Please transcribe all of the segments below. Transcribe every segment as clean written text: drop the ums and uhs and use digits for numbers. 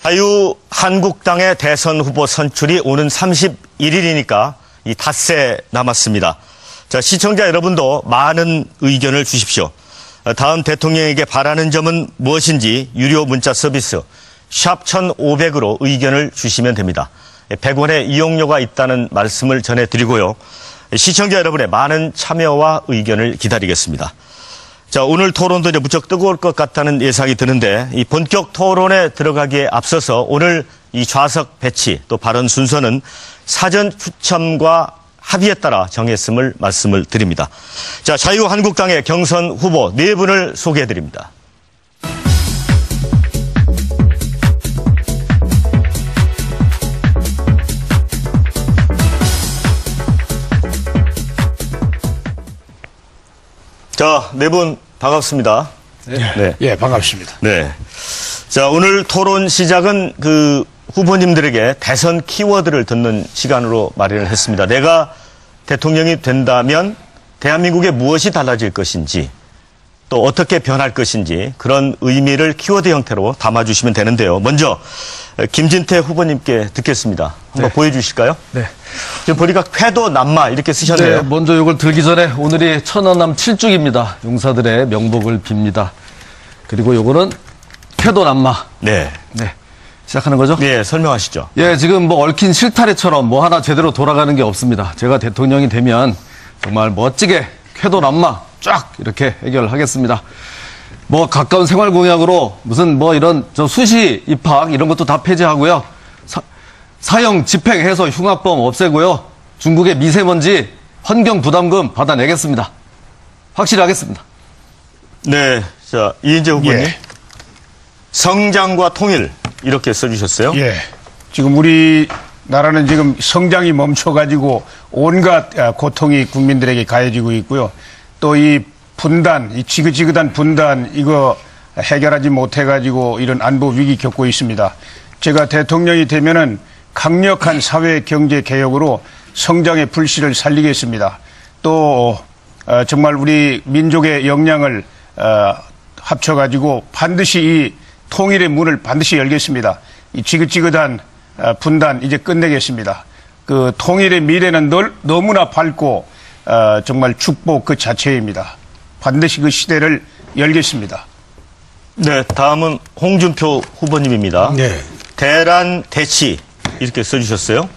자유한국당의 대선 후보 선출이 오는 31일이니까 이 닷새 남았습니다. 자, 시청자 여러분도 많은 의견을 주십시오. 다음 대통령에게 바라는 점은 무엇인지 유료 문자 서비스 샵 1500으로 의견을 주시면 됩니다. 100원의 이용료가 있다는 말씀을 전해드리고요. 시청자 여러분의 많은 참여와 의견을 기다리겠습니다. 자, 오늘 토론도 이제 무척 뜨거울 것 같다는 예상이 드는데 이 본격 토론에 들어가기에 앞서서 오늘 이 좌석 배치 또 발언 순서는 사전 추첨과 합의에 따라 정했음을 말씀을 드립니다. 자, 자유한국당의 경선 후보 4분을 소개해 드립니다. 자, 4분 반갑습니다. 네. 예, 반갑습니다. 네. 자, 오늘 토론 시작은 후보님들에게 대선 키워드를 듣는 시간으로 마련을 했습니다. 내가 대통령이 된다면 대한민국에 무엇이 달라질 것인지 또 어떻게 변할 것인지 그런 의미를 키워드 형태로 담아주시면 되는데요. 먼저 김진태 후보님께 듣겠습니다. 한번 보여주실까요? 네. 지금 보니까 쾌도 남마 이렇게 쓰셨네요. 네, 먼저 이걸 들기 전에 오늘이 천안함 7주기입니다. 용사들의 명복을 빕니다. 그리고 요거는 쾌도 남마. 네. 네. 시작하는 거죠? 네, 설명하시죠. 예, 지금 얽힌 실타래처럼 하나 제대로 돌아가는 게 없습니다. 제가 대통령이 되면 정말 멋지게 쾌도 남마 쫙 이렇게 해결하겠습니다. 가까운 생활 공약으로 무슨 이런 수시 입학 이런 것도 다 폐지하고요. 사형 집행해서 흉악범 없애고요. 중국의 미세먼지 환경 부담금 받아내겠습니다. 확실히 하겠습니다. 네, 자 이인재 후보님. 예. 성장과 통일 이렇게 써주셨어요. 예. 지금 우리나라는 지금 성장이 멈춰가지고 온갖 고통이 국민들에게 가해지고 있고요. 또 이 분단, 이 지긋지긋한 분단 이거 해결하지 못해가지고 이런 안보 위기 겪고 있습니다. 제가 대통령이 되면은 강력한 사회 경제 개혁으로 성장의 불씨를 살리겠습니다. 또 정말 우리 민족의 역량을 합쳐가지고 반드시 이 통일의 문을 반드시 열겠습니다. 이 지긋지긋한 분단 이제 끝내겠습니다. 그 통일의 미래는 너무나 밝고 정말 축복 그 자체입니다. 반드시 그 시대를 열겠습니다. 네, 다음은 홍준표 후보님입니다. 네. 대란 대치 이렇게 써주셨어요.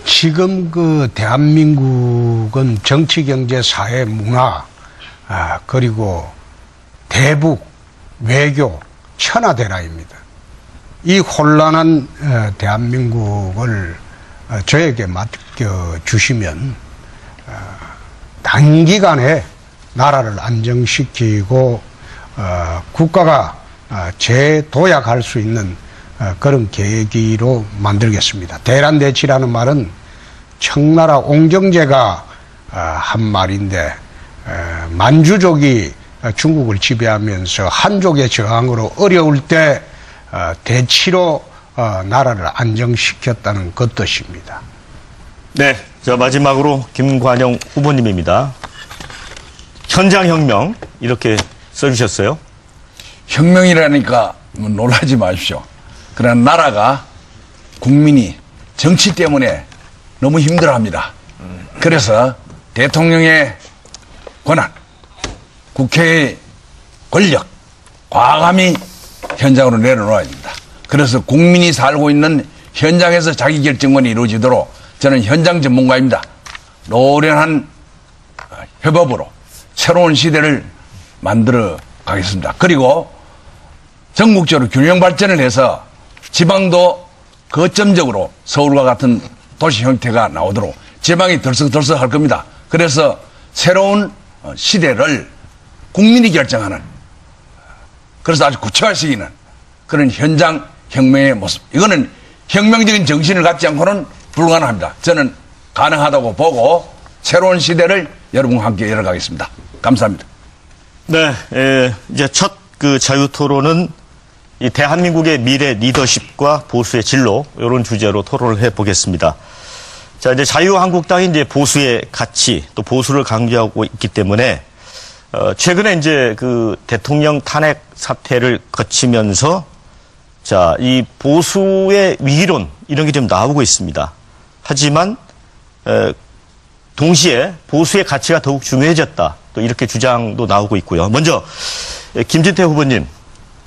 지금 대한민국은 정치, 경제, 사회, 문화, 그리고 대북, 외교, 천하대란입니다. 이 혼란한 대한민국을 저에게 맡겨주시면 단기간에 나라를 안정시키고 국가가 재도약할 수 있는 그런 계기로 만들겠습니다. 대란대치라는 말은 청나라 옹정제가 한 말인데 만주족이 중국을 지배하면서 한족의 저항으로 어려울 때 대치로 나라를 안정시켰다는 그 뜻입니다. 네, 자 마지막으로 김관영 후보님입니다. 현장혁명 이렇게 써주셨어요. 혁명이라니까 놀라지 마십시오. 그러나 나라가 국민이 정치 때문에 너무 힘들어합니다. 그래서 대통령의 권한, 국회의 권력 과감히 현장으로 내려놓아야 됩니다. 그래서 국민이 살고 있는 현장에서 자기결정권이 이루어지도록 저는 현장 전문가입니다. 노련한 협업으로 새로운 시대를 만들어 가겠습니다. 그리고 전국적으로 균형 발전을 해서 지방도 거점적으로 서울과 같은 도시 형태가 나오도록 지방이 들썩들썩 할 겁니다. 그래서 새로운 시대를 국민이 결정하는, 그래서 아주 구체화시키는 그런 현장 혁명의 모습. 이거는 혁명적인 정신을 갖지 않고는 불가능합니다. 저는 가능하다고 보고 새로운 시대를 여러분과 함께 열어가겠습니다. 감사합니다. 네, 이제 첫 자유 토론은 이 대한민국의 미래 리더십과 보수의 진로 이런 주제로 토론을 해보겠습니다. 자, 이제 자유한국당이 이제 보수의 가치 또 보수를 강조하고 있기 때문에 최근에 이제 대통령 탄핵 사태를 거치면서 자, 이 보수의 위기론 이런 게 좀 나오고 있습니다. 하지만 동시에 보수의 가치가 더욱 중요해졌다. 또 이렇게 주장도 나오고 있고요. 먼저 김진태 후보님,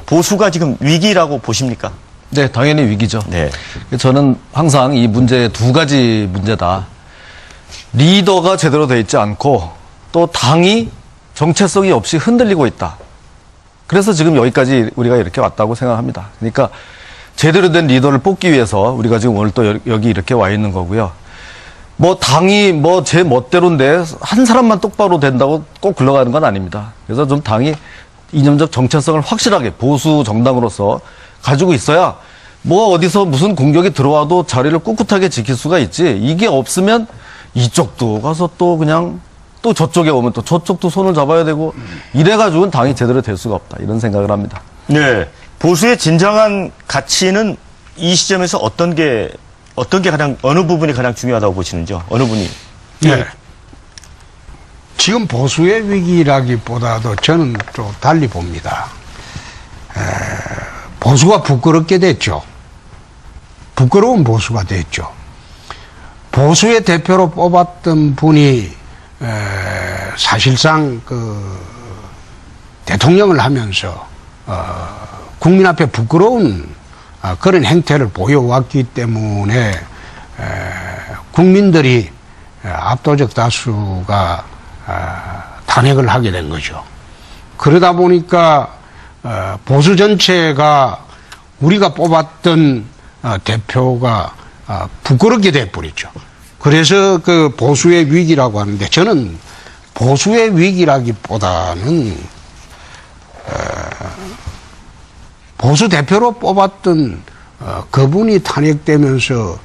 보수가 지금 위기라고 보십니까? 네, 당연히 위기죠. 네. 저는 항상 이 문제 두 가지 문제다. 리더가 제대로 돼 있지 않고 또 당이 정체성이 없이 흔들리고 있다. 그래서 지금 여기까지 우리가 이렇게 왔다고 생각합니다. 그러니까 제대로 된 리더를 뽑기 위해서 우리가 지금 오늘 또 여기 이렇게 와 있는 거고요. 뭐 당이 뭐 제 멋대로인데 한 사람만 똑바로 된다고 꼭 굴러가는 건 아닙니다. 그래서 좀 당이 이념적 정체성을 확실하게 보수 정당으로서 가지고 있어야 뭐 어디서 무슨 공격이 들어와도 자리를 꿋꿋하게 지킬 수가 있지. 이게 없으면 이쪽도 가서 또 그냥 또 저쪽에 오면 또 저쪽도 손을 잡아야 되고 이래가지고는 당이 제대로 될 수가 없다. 이런 생각을 합니다. 네. 보수의 진정한 가치는 이 시점에서 어떤 게 가장, 어느 부분이 가장 중요하다고 보시는지요? 어느 분이? 네. 지금 보수의 위기라기보다도 저는 좀 달리 봅니다. 보수가 부끄럽게 됐죠. 부끄러운 보수가 됐죠. 보수의 대표로 뽑았던 분이 사실상 그 대통령을 하면서 국민 앞에 부끄러운 그런 행태를 보여왔기 때문에 국민들이 압도적 다수가 탄핵을 하게 된 거죠. 그러다 보니까 보수 전체가 우리가 뽑았던 대표가 부끄럽게 돼버렸죠. 그래서 그 보수의 위기라고 하는데 저는 보수의 위기라기보다는 보수 대표로 뽑았던 그분이 탄핵되면서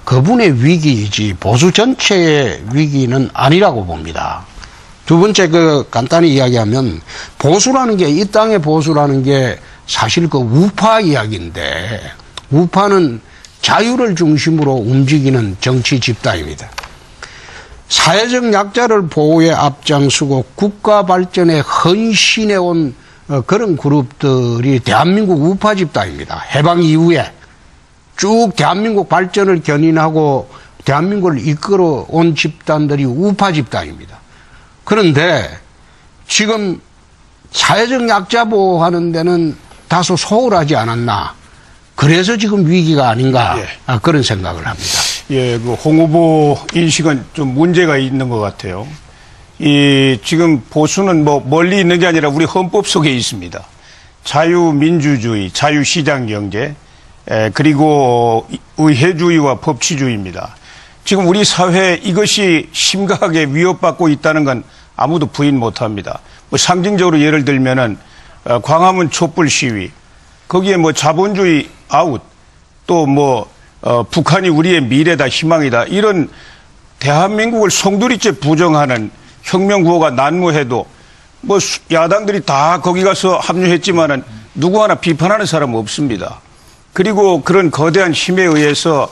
그분의 위기이지 보수 전체의 위기는 아니라고 봅니다. 두 번째 간단히 이야기하면 보수라는 게 이 땅의 보수라는 게 사실 그 우파 이야기인데 우파는 자유를 중심으로 움직이는 정치 집단입니다. 사회적 약자를 보호에 앞장서고 국가 발전에 헌신해온 그런 그룹들이 대한민국 우파 집단입니다. 해방 이후에 쭉 대한민국 발전을 견인하고 대한민국을 이끌어 온 집단들이 우파 집단입니다. 그런데 지금 사회적 약자 보호하는 데는 다소 소홀하지 않았나. 그래서 지금 위기가 아닌가. 그런 생각을 합니다. 예, 그 홍 후보 인식은 좀 문제가 있는 것 같아요. 지금 보수는 뭐 멀리 있는 게 아니라 우리 헌법 속에 있습니다. 자유민주주의, 자유시장경제, 그리고 의회주의와 법치주의입니다. 지금 우리 사회에 이것이 심각하게 위협받고 있다는 건 아무도 부인 못합니다. 뭐 상징적으로 예를 들면은 광화문 촛불 시위, 거기에 뭐 자본주의 아웃, 또 뭐 북한이 우리의 미래다, 희망이다, 이런 대한민국을 송두리째 부정하는 혁명구호가 난무해도 뭐 야당들이 다 거기 가서 합류했지만은 누구 하나 비판하는 사람은 없습니다. 그리고 그런 거대한 힘에 의해서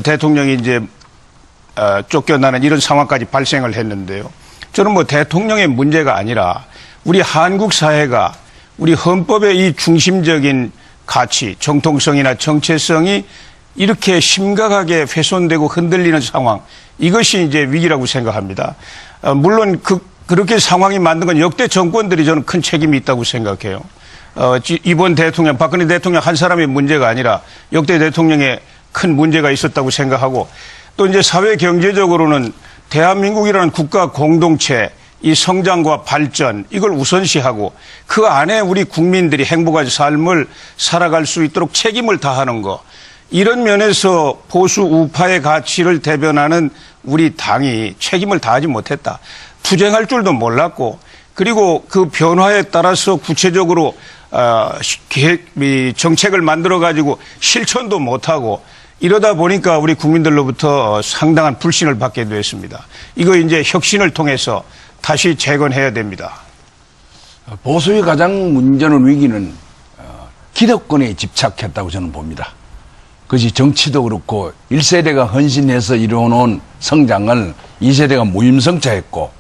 대통령이 이제 쫓겨나는 이런 상황까지 발생을 했는데요. 저는 뭐 대통령의 문제가 아니라 우리 한국 사회가 우리 헌법의 이 중심적인 가치, 정통성이나 정체성이 이렇게 심각하게 훼손되고 흔들리는 상황, 이것이 이제 위기라고 생각합니다. 물론 그렇게 상황이 만든 건 역대 정권들이 저는 큰 책임이 있다고 생각해요. 이번 대통령, 박근혜 대통령 한 사람의 문제가 아니라 역대 대통령의 큰 문제가 있었다고 생각하고, 또 이제 사회 경제적으로는 대한민국이라는 국가 공동체, 이 성장과 발전, 이걸 우선시하고 그 안에 우리 국민들이 행복한 삶을 살아갈 수 있도록 책임을 다하는 것, 이런 면에서 보수 우파의 가치를 대변하는 우리 당이 책임을 다하지 못했다. 투쟁할 줄도 몰랐고, 그리고 그 변화에 따라서 구체적으로 정책을 만들어가지고 실천도 못하고, 이러다 보니까 우리 국민들로부터 상당한 불신을 받게 됐습니다. 이거 이제 혁신을 통해서 다시 재건해야 됩니다. 보수의 가장 문제는 위기는 기득권에 집착했다고 저는 봅니다. 그것이 정치도 그렇고 1세대가 헌신해서 이루어놓은 성장을 2세대가 무임승차했고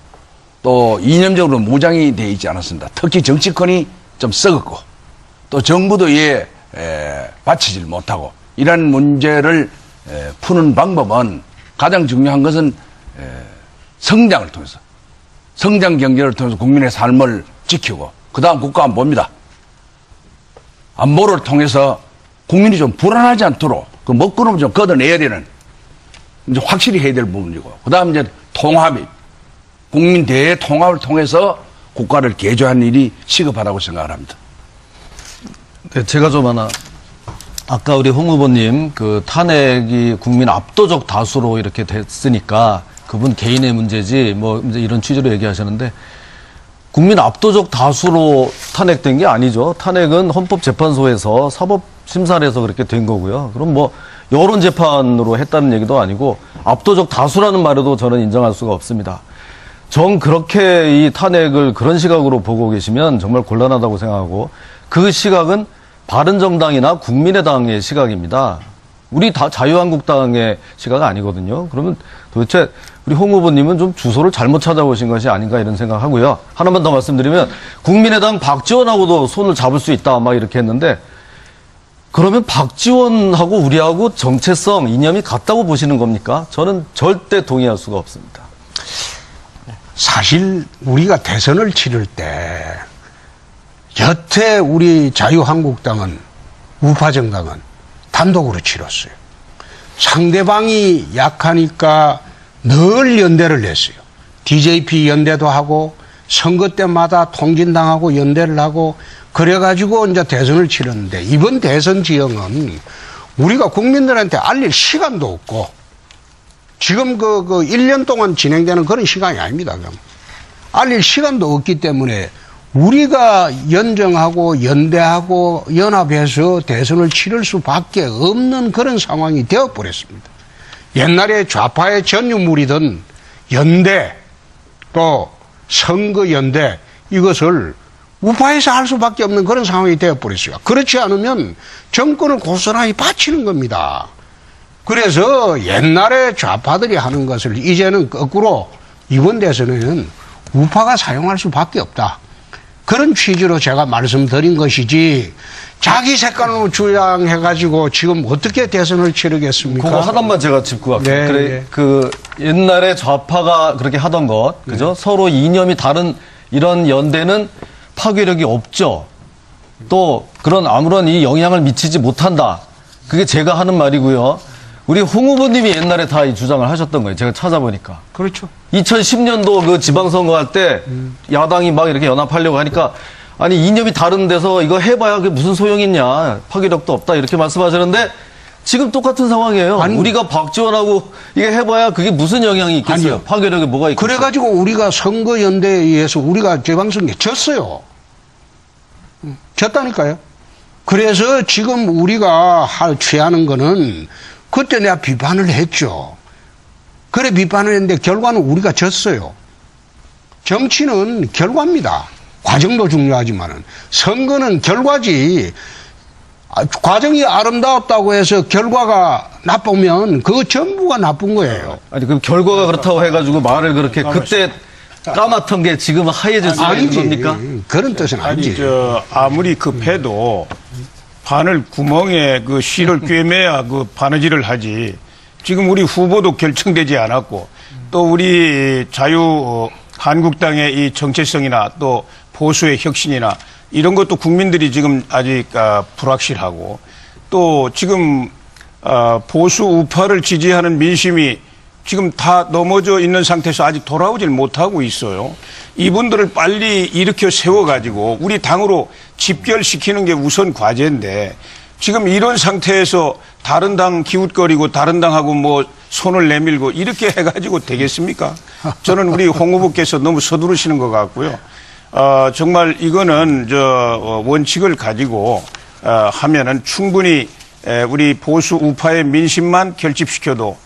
또 이념적으로 무장이 되어 있지 않았습니다. 특히 정치권이 좀 썩었고 또 정부도 이에 바치질 못하고 이런 문제를 푸는 방법은 가장 중요한 것은 성장을 통해서 성장 경제를 통해서 국민의 삶을 지키고 그 다음 국가 안보입니다. 안보를 통해서 국민이 좀 불안하지 않도록 그 먹구름을 좀 걷어내야 되는 이제 확실히 해야 될 부분이고 그 다음 이제 통합이 국민 대통합을 통해서 국가를 개조하는 일이 시급하다고 생각을 합니다. 네, 제가 좀 하나 아까 우리 홍 후보님 그 탄핵이 국민 압도적 다수로 이렇게 됐으니까 그분 개인의 문제지 뭐 이제 이런 취지로 얘기하셨는데 국민 압도적 다수로 탄핵된 게 아니죠. 탄핵은 헌법재판소에서 사법심사를 해서 그렇게 된 거고요. 그럼 뭐 여론재판으로 했다는 얘기도 아니고 압도적 다수라는 말에도 저는 인정할 수가 없습니다. 그렇게 이 탄핵을 그런 시각으로 보고 계시면 정말 곤란하다고 생각하고 그 시각은 바른정당이나 국민의당의 시각입니다. 우리 다 자유한국당의 시각 아니거든요. 그러면 도대체 우리 홍 후보님은 좀 주소를 잘못 찾아오신 것이 아닌가 이런 생각하고요. 하나만 더 말씀드리면 국민의당 박지원하고도 손을 잡을 수 있다 막 이렇게 했는데 그러면 박지원하고 우리하고 정체성, 이념이 같다고 보시는 겁니까? 저는 절대 동의할 수가 없습니다. 사실 우리가 대선을 치를 때 여태 우리 자유한국당은 우파정당은 단독으로 치렀어요. 상대방이 약하니까 늘 연대를 했어요. DJP 연대도 하고 선거 때마다 통진당하고 연대를 하고 그래가지고 이제 대선을 치렀는데 이번 대선 지형은 우리가 국민들한테 알릴 시간도 없고 지금 그 1년 동안 진행되는 그런 시간이 아닙니다. 그럼. 알릴 시간도 없기 때문에 우리가 연정하고 연대하고 연합해서 대선을 치를 수밖에 없는 그런 상황이 되어버렸습니다. 옛날에 좌파의 전유물이던 연대 또 선거연대 이것을 우파에서 할 수밖에 없는 그런 상황이 되어버렸어요. 그렇지 않으면 정권을 고스란히 바치는 겁니다. 그래서 옛날에 좌파들이 하는 것을 이제는 거꾸로 이번 대선에는 우파가 사용할 수밖에 없다. 그런 취지로 제가 말씀드린 것이지 자기 색깔로 주장해가지고 지금 어떻게 대선을 치르겠습니까? 그거 하나만 제가 짚고 갈게요. 네, 그래, 네. 그 옛날에 좌파가 그렇게 하던 것, 그죠? 네. 서로 이념이 다른 이런 연대는 파괴력이 없죠. 또 그런 아무런 이 영향을 미치지 못한다. 그게 제가 하는 말이고요. 우리 홍 후보님이 옛날에 다 이 주장을 하셨던 거예요. 제가 찾아보니까. 그렇죠. 2010년도 그 지방선거 할 때 야당이 막 이렇게 연합하려고 하니까 아니 이념이 다른 데서 이거 해봐야 그게 무슨 소용이 있냐. 파괴력도 없다. 이렇게 말씀하셨는데 지금 똑같은 상황이에요. 아니, 우리가 박지원하고 이게 해봐야 그게 무슨 영향이 있겠어요. 아니요. 파괴력이 뭐가 있겠어요. 그래가지고 우리가 선거연대에 의해서 우리가 지방선거에 졌어요. 졌다니까요. 그래서 지금 우리가 취하는 거는 그때 내가 비판을 했죠. 그래 비판을 했는데 결과는 우리가 졌어요. 정치는 결과입니다. 과정도 중요하지만은 선거는 결과지. 과정이 아름다웠다고 해서 결과가 나쁘면 그거 전부가 나쁜 거예요. 아니 그럼 결과가 그렇다고 해가지고 말을 그렇게 그때 까맣던 게 지금 하얘질 수가 있는 겁니까? 그런 뜻은 아니지. 아무리 급해도 바늘 구멍에 그 실을 꿰매야 그 바느질을 하지. 지금 우리 후보도 결정되지 않았고 또 우리 한국당의 이 정체성이나 또 보수의 혁신이나 이런 것도 국민들이 지금 아직 불확실하고 또 지금 보수 우파를 지지하는 민심이 지금 다 넘어져 있는 상태에서 아직 돌아오질 못하고 있어요. 이분들을 빨리 일으켜 세워가지고 우리 당으로 집결시키는 게 우선 과제인데 지금 이런 상태에서 다른 당 기웃거리고 다른 당하고 뭐 손을 내밀고 이렇게 해가지고 되겠습니까? 저는 우리 홍 후보께서 너무 서두르시는 것 같고요. 정말 이거는 원칙을 가지고 하면은 충분히 우리 보수 우파의 민심만 결집시켜도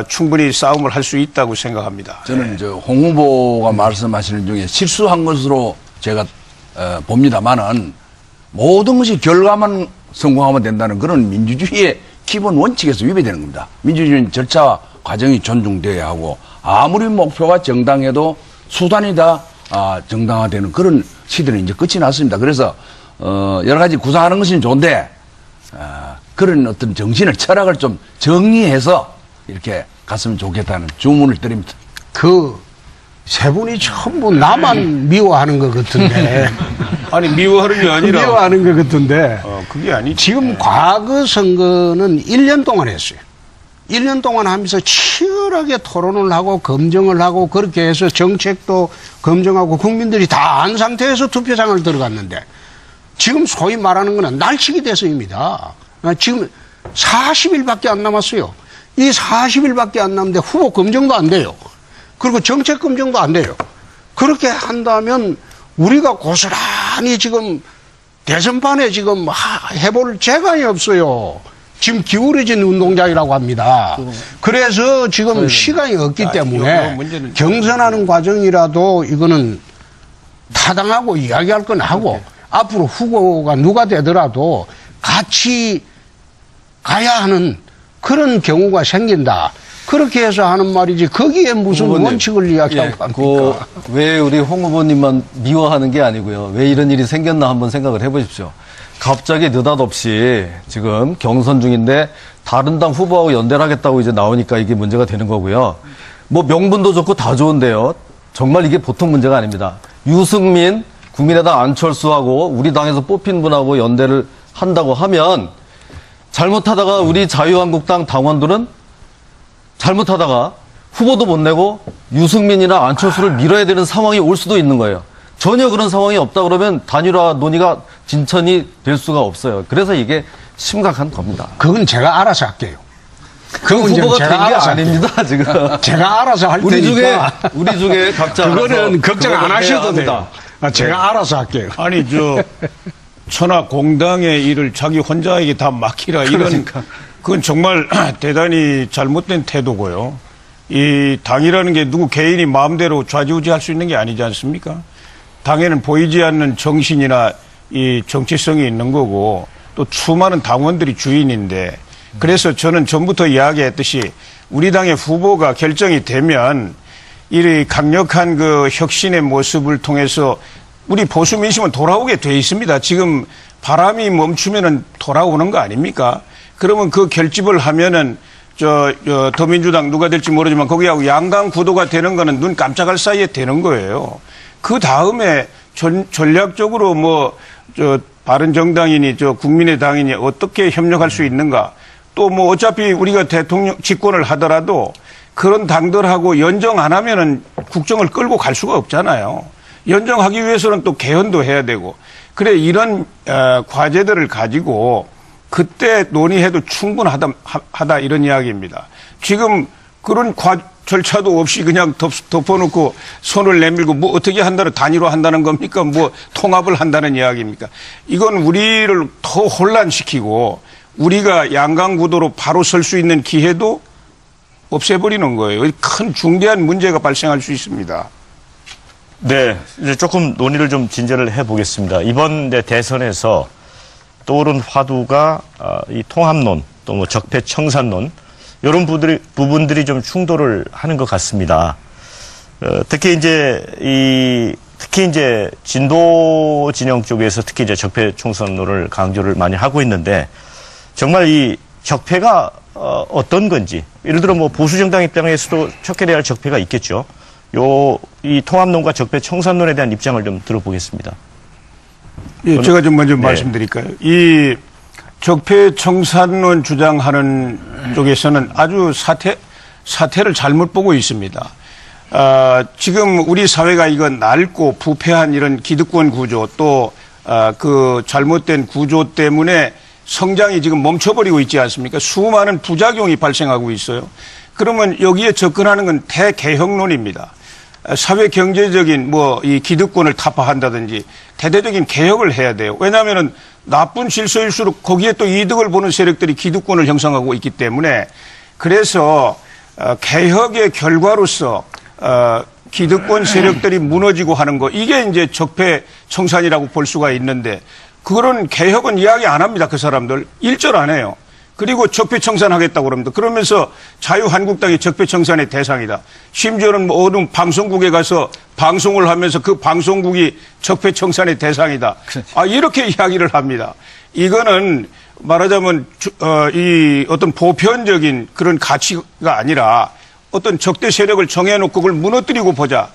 충분히 싸움을 할 수 있다고 생각합니다. 저는 홍 후보가 말씀하시는 중에 실수한 것으로 제가 봅니다만은 모든 것이 결과만 성공하면 된다는 그런 민주주의의 기본 원칙에서 위배되는 겁니다. 민주주의는 절차와 과정이 존중돼야 하고 아무리 목표가 정당해도 수단이 다 정당화되는 그런 시대는 이제 끝이 났습니다. 그래서 여러 가지 구상하는 것은 좋은데 그런 어떤 정신을 철학을 좀 정리해서 이렇게 갔으면 좋겠다는 주문을 드립니다. 그 세 분이 전부 나만 미워하는 것 같은데. 아니, 미워하는 게 아니라. 미워하는 것 같은데. 그게 아니지. 지금 과거 선거는 1년 동안 했어요. 1년 동안 하면서 치열하게 토론을 하고 검증을 하고 그렇게 해서 정책도 검증하고 국민들이 다 안 상태에서 투표장을 들어갔는데 지금 소위 말하는 거는 날치기 대선입니다. 지금 40일밖에 안 남았어요. 이 40일밖에 안 남는데 후보 검증도 안 돼요. 그리고 정책 검증도 안 돼요. 그렇게 한다면 우리가 고스란히 지금 대선판에 지금 해볼 재간이 없어요. 지금 기울어진 운동장이라고 합니다. 그래서 지금 시간이 없기 때문에 경선하는 과정이라도 이거는 타당하고 이야기할 건 하고 앞으로 후보가 누가 되더라도 같이 가야 하는 그런 경우가 생긴다. 그렇게 해서 하는 말이지 거기에 무슨 후보님, 원칙을 이야기하고 합니까? 왜 우리 홍 후보님만 미워하는 게 아니고요. 왜 이런 일이 생겼나 한번 생각을 해보십시오. 갑자기 느닷없이 지금 경선 중인데 다른 당 후보하고 연대를 하겠다고 이제 나오니까 이게 문제가 되는 거고요. 뭐 명분도 좋고 다 좋은데요. 정말 이게 보통 문제가 아닙니다. 유승민, 국민의당 안철수하고 우리 당에서 뽑힌 분하고 연대를 한다고 하면 잘못하다가 우리 자유한국당 당원들은 잘못하다가 후보도 못 내고 유승민이나 안철수를 밀어야 되는 상황이 올 수도 있는 거예요. 전혀 그런 상황이 없다 그러면 단일화 논의가 진전이 될 수가 없어요. 그래서 이게 심각한 겁니다. 그건 제가 알아서 할게요. 그 후보가 된 게 아닙니다, 지금. 제가 알아서 할 테니까. 우리 중에 각자. 그거는 걱정 안 하셔도 돼요. 제가 알아서 할게요. 아니, 천하 공당의 일을 자기 혼자에게 다 맡기라. 그러니까. 그건 정말 대단히 잘못된 태도고요. 이 당이라는 게 누구 개인이 마음대로 좌지우지할 수 있는 게 아니지 않습니까? 당에는 보이지 않는 정신이나 이 정체성이 있는 거고 또 수많은 당원들이 주인인데 그래서 저는 전부터 이야기했듯이 우리 당의 후보가 결정이 되면 이 강력한 그 혁신의 모습을 통해서 우리 보수 민심은 돌아오게 돼 있습니다. 지금 바람이 멈추면은 돌아오는 거 아닙니까? 그러면 그 결집을 하면은 더민주당 누가 될지 모르지만 거기하고 양강 구도가 되는 거는 눈 깜짝할 사이에 되는 거예요. 그 다음에 전략적으로 바른정당이니 국민의당이니 어떻게 협력할 수 있는가. 또 어차피 우리가 대통령 집권을 하더라도 그런 당들하고 연정 안 하면은 국정을 끌고 갈 수가 없잖아요. 연정하기 위해서는 또 개헌도 해야 되고. 그래 이런 과제들을 가지고 그때 논의해도 충분하다 이런 이야기입니다. 지금 그런 절차도 없이 그냥 덮어놓고 손을 내밀고 어떻게 한다는 단일화 한다는 겁니까? 통합을 한다는 이야기입니까? 이건 우리를 더 혼란시키고 우리가 양강구도로 바로 설 수 있는 기회도 없애버리는 거예요. 큰 중대한 문제가 발생할 수 있습니다. 네, 이제 조금 논의를 좀 진전을 해보겠습니다. 이번 대선에서 떠오른 화두가 이 통합론, 또 적폐청산론 이런 부분들이 좀 충돌을 하는 것 같습니다. 특히 이제 진보 진영 쪽에서 특히 이제 적폐청산론을 강조를 많이 하고 있는데 정말 이 적폐가 어떤 건지 예를 들어 보수 정당 입장에서도 척해내야 할 적폐가 있겠죠. 이 통합론과 적폐청산론에 대한 입장을 좀 들어보겠습니다. 예, 제가 좀 먼저 말씀드릴까요? 이 적폐청산론 주장하는 쪽에서는 아주 사태를 잘못 보고 있습니다. 지금 우리 사회가 이건 낡고 부패한 이런 기득권 구조 또 그 잘못된 구조 때문에 성장이 지금 멈춰버리고 있지 않습니까? 수많은 부작용이 발생하고 있어요. 그러면 여기에 접근하는 건 대개혁론입니다. 사회 경제적인 이 기득권을 타파한다든지 대대적인 개혁을 해야 돼요. 왜냐하면은 나쁜 질서일수록 거기에 또 이득을 보는 세력들이 기득권을 형성하고 있기 때문에 그래서 개혁의 결과로서 기득권 세력들이 무너지고 하는 거 이게 이제 적폐청산이라고 볼 수가 있는데 그런 개혁은 이야기 안 합니다. 그 사람들 일절 안 해요. 그리고 적폐청산하겠다고 그럽니다. 그러면서 자유한국당이 적폐청산의 대상이다. 심지어는 어느 방송국에 가서 방송을 하면서 그 방송국이 적폐청산의 대상이다. 이렇게 이야기를 합니다. 이거는 말하자면 이 어떤 보편적인 그런 가치가 아니라 어떤 적대 세력을 정해놓고 그걸 무너뜨리고 보자.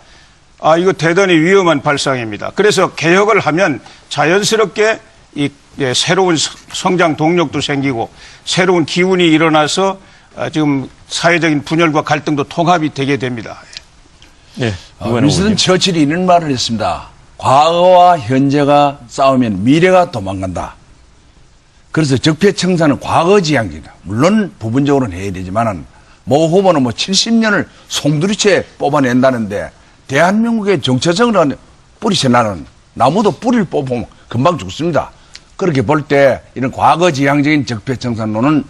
이거 대단히 위험한 발상입니다. 그래서 개혁을 하면 자연스럽게 이 새로운 성장 동력도 생기고 새로운 기운이 일어나서 지금 사회적인 분열과 갈등도 통합이 되게 됩니다. 예. 윈스턴 처칠이 이런 말을 했습니다. 과거와 현재가 싸우면 미래가 도망간다. 그래서 적폐청산은 과거지향적이다. 물론 부분적으로는 해야 되지만은 모 후보는 70년을 송두리째 뽑아낸다는데 대한민국의 정체성을 뿌리째 나는 나무도 뿌리를 뽑으면 금방 죽습니다. 그렇게 볼 때 이런 과거지향적인 적폐청산론은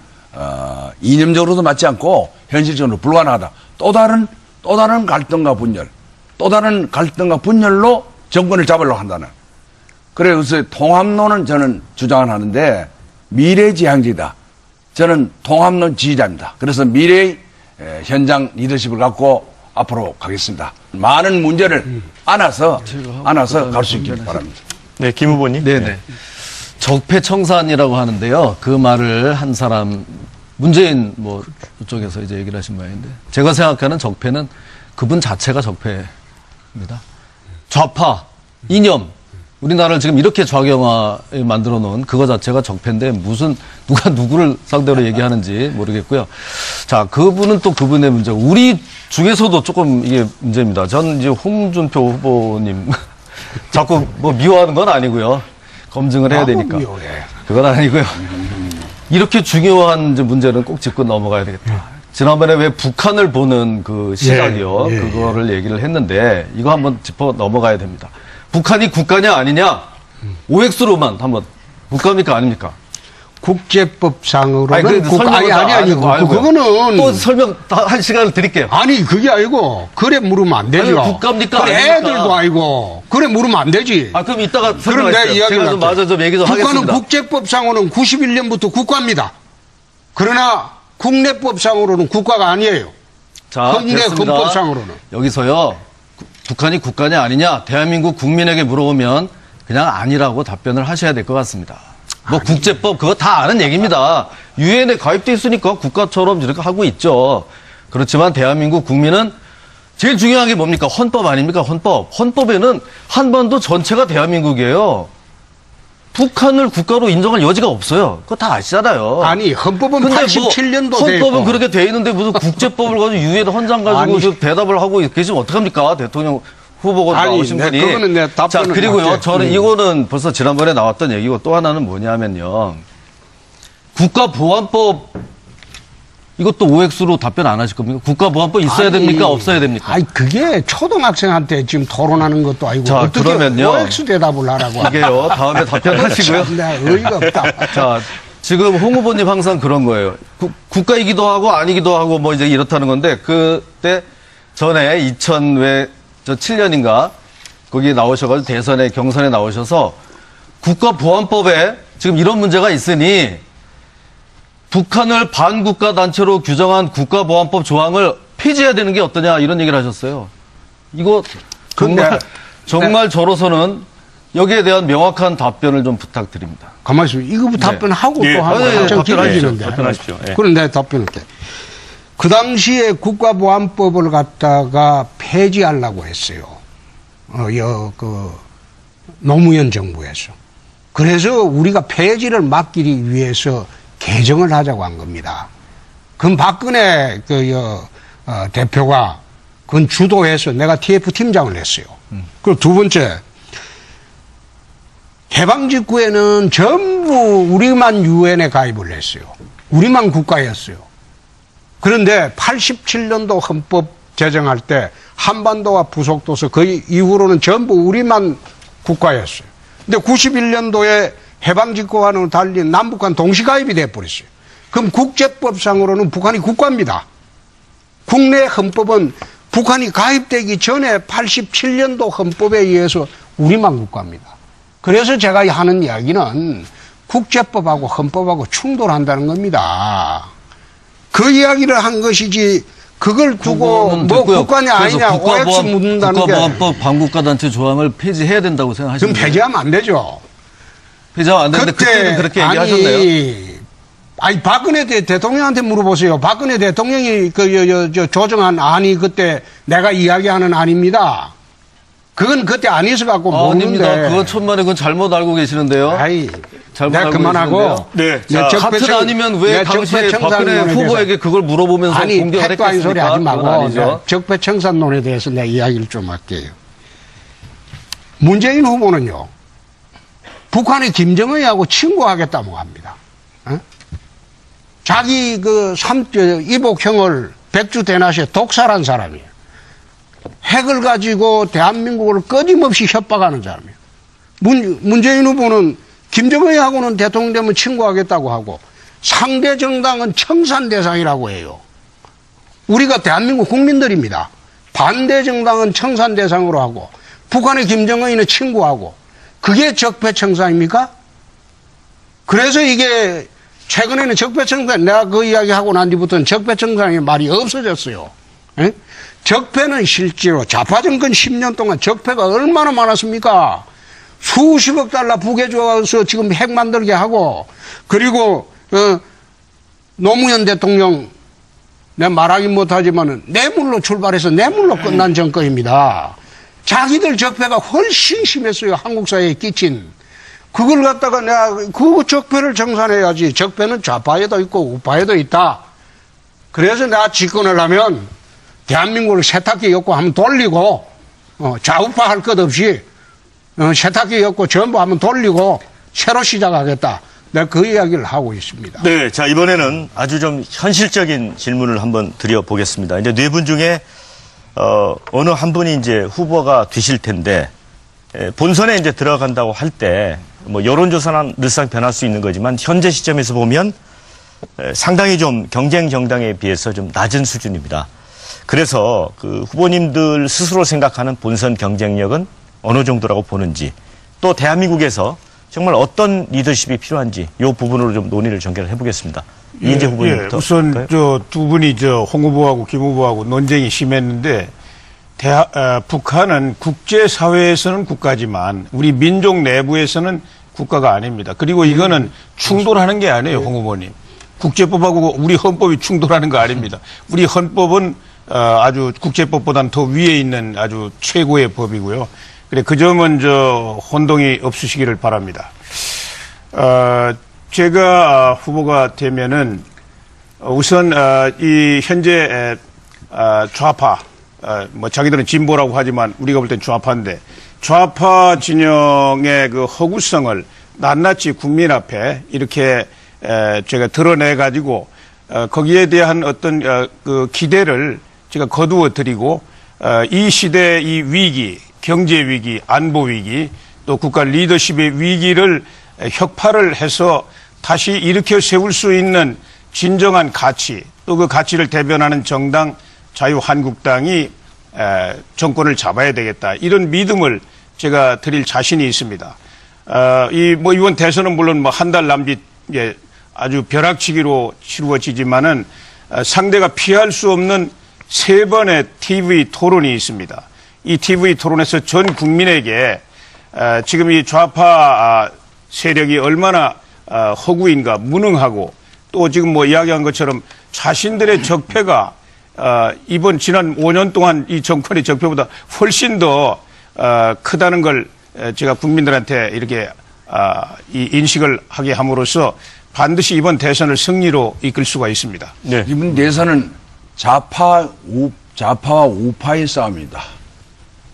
이념적으로도 맞지 않고 현실적으로 불가능하다. 또 다른 갈등과 분열, 또 다른 갈등과 분열로 정권을 잡으려고 한다는. 그래서 통합론은 저는 주장을 하는데 미래지향적이다. 저는 통합론 지지자입니다. 그래서 미래의 현장 리더십을 갖고 앞으로 가겠습니다. 많은 문제를 안아서 갈 수 있기를 바랍니다. 네, 김 후보님. 네네. 적폐청산이라고 하는데요. 그 말을 한 사람, 문재인 쪽에서 이제 얘기를 하신 모양인데, 제가 생각하는 적폐는 그분 자체가 적폐입니다. 좌파, 이념, 우리나라를 지금 이렇게 좌경화에 만들어 놓은 그거 자체가 적폐인데 무슨 누가 누구를 상대로 얘기하는지 모르겠고요. 자, 그분은 또 그분의 문제고 우리 중에서도 조금 이게 문제입니다. 전 이제 홍준표 후보님 자꾸 미워하는 건 아니고요. 검증을 해야 되니까. 그건 아니고요. 이렇게 중요한 이제 문제는 꼭 짚고 넘어가야 되겠다. 지난번에 왜 북한을 보는 그 시각이요. 그거를 얘기를 했는데 이거 한번 짚어 넘어가야 됩니다. 북한이 국가냐 아니냐 OX로만 한번 국가입니까 아닙니까? 국제법상으로는 그거는 또 설명 한 시간을 드릴게요. 아니 그게 아니고 그래 물으면 안 되죠. 아니, 국가입니까 그래, 아닙니까? 애들도 아니고 그래 물으면 안 되지. 그럼 이따가 그럼 내 이야기를 제가 좀 마저 좀 얘기 좀 북한은 하겠습니다. 국제법상으로는 91년부터 국가입니다. 그러나 국내법상으로는 국가가 아니에요. 자, 국내 됐습니다. 헌법상으로는. 여기서요. 북한이 국가냐 아니냐 대한민국 국민에게 물어보면 그냥 아니라고 답변을 하셔야 될 것 같습니다. 국제법 그거 다 아는 얘기입니다. 유엔에 가입돼 있으니까 국가처럼 이렇게 하고 있죠. 그렇지만 대한민국 국민은 제일 중요한 게 뭡니까? 헌법 아닙니까? 헌법. 헌법에는 한반도 전체가 대한민국이에요. 북한을 국가로 인정할 여지가 없어요. 그거 다 아시잖아요. 아니 헌법은 근데 87년도 돼 헌법은 있고. 그렇게 돼 있는데 무슨 국제법을 가지고 유엔 헌장 가지고 아니. 대답을 하고 계시면 어떡합니까? 대통령 후보가 아니, 나오신 분이. 그거는 내 답변은 자, 그리고요. 맞게. 저는 이거는 벌써 지난번에 나왔던 얘기고 또 하나는 뭐냐면요. 국가보안법 이것도 OX로 답변 안 하실 겁니까? 국가보안법 있어야 됩니까? 없어야 됩니까? 아니 그게 초등학생한테 지금 토론하는 것도 아니고 자, 어떻게 그러면요. OX 대답을 하라고. 이게요. 다음에 답변하시고요. 참, 나 어이가 없다. 자, 지금 홍 후보님 항상 그런 거예요. 국가이기도 하고 아니기도 하고 뭐 이제 이렇다는 건데 그때 전에 2007년인가 거기 나오셔가지고 대선에 경선에 나오셔서 국가보안법에 지금 이런 문제가 있으니 북한을 반국가 단체로 규정한 국가보안법 조항을 폐지해야 되는 게 어떠냐 이런 얘기를 하셨어요. 이거 정말 저로서는 여기에 대한 명확한 답변을 좀 부탁드립니다. 가만히 있어. 이거 답변하고 예, 또 하고 한참 길어지는데. 답변하십시오. 예. 그럼 내가 답변할게. 그 당시에 국가보안법을 갖다가 폐지하려고 했어요. 노무현 정부에서. 그래서 우리가 폐지를 막기 위해서 개정을 하자고 한 겁니다. 그럼 박근혜 대표가 그건 주도해서 내가 TF 팀장을 했어요. 그리고 두 번째, 해방 직후에는 전부 우리만 유엔에 가입을 했어요. 우리만 국가였어요. 그런데 87년도 헌법 제정할 때 한반도가 부속돼서 그 이후로는 전부 우리만 국가였어요. 근데 91년도에 해방 직후와는 달리 남북한 동시가입이 돼버렸어요. 그럼 국제법상으로는 북한이 국가입니다. 국내 헌법은 북한이 가입되기 전에 87년도 헌법에 의해서 우리만 국가입니다. 그래서 제가 하는 이야기는 국제법하고 헌법하고 충돌한다는 겁니다. 그 이야기를 한 것이지 그걸 두고 뭐 국가냐 아니냐 OX 묻는다는 게. 국가보안법 반국가단체 조항을 폐지해야 된다고 그럼 생각하시는 거예요? 폐지하면 안 되죠. 회장 안 되는데 그때는 그렇게 얘기하셨네요. 아니 박근혜 대통령한테 물어보세요. 박근혜 대통령이 조정한 안이 그때 내가 이야기하는 안입니다. 그건 그때 안 있어 갖고 모르는데. 아닙니다. 그건 천만에 그건 잘못 알고 계시는데요. 아이, 잘못 내가 알고 그만하고. 네, 내 자, 같은 아니면 왜 당시에 박근혜 후보에게 그걸 물어보면서 아니, 공격을 택도 아닌 소리 했겠습니까? 하지 그건 말고 아니죠. 적폐청산론에 대해서 내가 이야기를 좀 할게요. 문재인 후보는요, 북한의 김정은하고 친구하겠다고 합니다. 어? 자기 이복형을 백주대낮에 독살한 사람이에요. 핵을 가지고 대한민국을 끊임없이 협박하는 사람이에요. 문재인 후보는 김정은하고는 대통령 되면 친구하겠다고 하고 상대 정당은 청산 대상이라고 해요. 우리가 대한민국 국민들입니다. 반대 정당은 청산 대상으로 하고 북한의 김정은이는 친구하고 그게 적폐청산입니까? 그래서 이게 최근에는 적폐청산, 내가 그 이야기하고 난 뒤부터는 적폐청산의 말이 없어졌어요. 에? 적폐는 실제로 좌파 정권 10년 동안 적폐가 얼마나 많았습니까? 수십억 달러 북에 줘서 지금 핵 만들게 하고, 그리고 노무현 대통령, 내가 말하긴 못하지만은 뇌물로 출발해서 뇌물로 끝난 정권입니다. 자기들 적폐가 훨씬 심했어요. 한국 사회에 끼친. 그걸 갖다가 내가 그 적폐를 정산해야지. 적폐는 좌파에도 있고 우파에도 있다. 그래서 내가 집권을 하면 대한민국을 세탁기 엮고 한번 돌리고 좌우파 할 것 없이 세탁기 엮고 전부 한번 돌리고 새로 시작하겠다. 내가 그 이야기를 하고 있습니다. 네, 자 이번에는 아주 좀 현실적인 질문을 한번 드려보겠습니다. 이제 네 분 중에 어느 한 분이 이제 후보가 되실 텐데 본선에 이제 들어간다고 할 때 뭐 여론조사는 늘상 변할 수 있는 거지만 현재 시점에서 보면 상당히 좀 경쟁 정당에 비해서 좀 낮은 수준입니다. 그래서 그 후보님들 스스로 생각하는 본선 경쟁력은 어느 정도라고 보는지 또 대한민국에서 정말 어떤 리더십이 필요한지 이 부분으로 좀 논의를 전개를 해보겠습니다. 이인재 후보님부터. 우선 저 두 분이 홍 후보하고 김 후보하고 논쟁이 심했는데 북한은 국제사회에서는 국가지만 우리 민족 내부에서는 국가가 아닙니다. 그리고 이거는 충돌하는 게 아니에요, 홍 후보님. 국제법하고 우리 헌법이 충돌하는 거 아닙니다. 우리 헌법은 아주 국제법보다는 더 위에 있는 아주 최고의 법이고요. 그래 그 점은 혼동이 없으시기를 바랍니다. 제가 후보가 되면은 우선 이 현재 좌파 뭐 자기들은 진보라고 하지만 우리가 볼 땐 좌파인데 좌파 진영의 그 허구성을 낱낱이 국민 앞에 이렇게 제가 드러내 가지고 거기에 대한 어떤 그 기대를 제가 거두어 드리고 이 시대의 이 위기, 경제 위기, 안보 위기, 또 국가 리더십의 위기를 혁파를 해서 다시 일으켜 세울 수 있는 진정한 가치, 또 그 가치를 대변하는 정당 자유한국당이 정권을 잡아야 되겠다. 이런 믿음을 제가 드릴 자신이 있습니다. 이번 대선은 물론 한 달 남짓, 아주 벼락치기로 치루어지지만은 상대가 피할 수 없는 3번의 TV 토론이 있습니다. 이 TV 토론에서 전 국민에게 지금 이 좌파 세력이 얼마나 허구인가, 무능하고 또 지금 뭐 이야기한 것처럼 자신들의 적폐가 지난 5년 동안 이 정권의 적폐보다 훨씬 더 크다는 걸 제가 국민들한테 이렇게 이 인식을 하게 함으로써 반드시 이번 대선을 승리로 이끌 수가 있습니다. 네. 이번 대선은 좌파와 우파의 싸움입니다.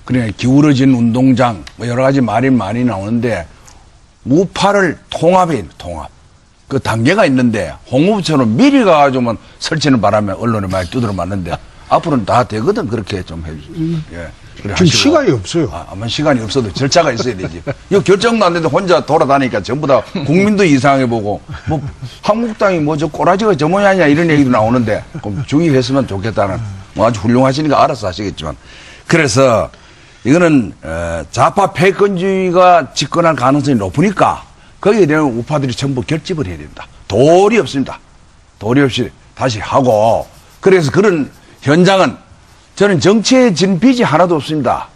그러니까 기울어진 운동장 뭐 여러 가지 말이 많이 나오는데 우파를 통합. 그 단계가 있는데 홍후보처럼 미리 가가지고만 설치는 바람에 언론에 많이 두드려 맞는데 앞으로는 다 되거든. 그렇게 좀 해주세요. 예. 그래 지금 시간이 없어요. 아마 시간이 없어도 절차가 있어야 되지. 이거 결정도 안 되는데 혼자 돌아다니니까 전부 다 국민도 이상해 보고 뭐 한국당이 뭐 저 꼬라지가 저 모양이냐 이런 얘기도 나오는데 좀 주의했으면 좋겠다는 뭐 아주 훌륭하시니까 알아서 하시겠지만 그래서 이거는 좌파 패권주의가 집권할 가능성이 높으니까 거기에 대한 우파들이 전부 결집을 해야 됩니다. 도리 없습니다. 도리 없이 다시 하고 그래서 그런 현장은 저는 정치에 진 빚이 하나도 없습니다.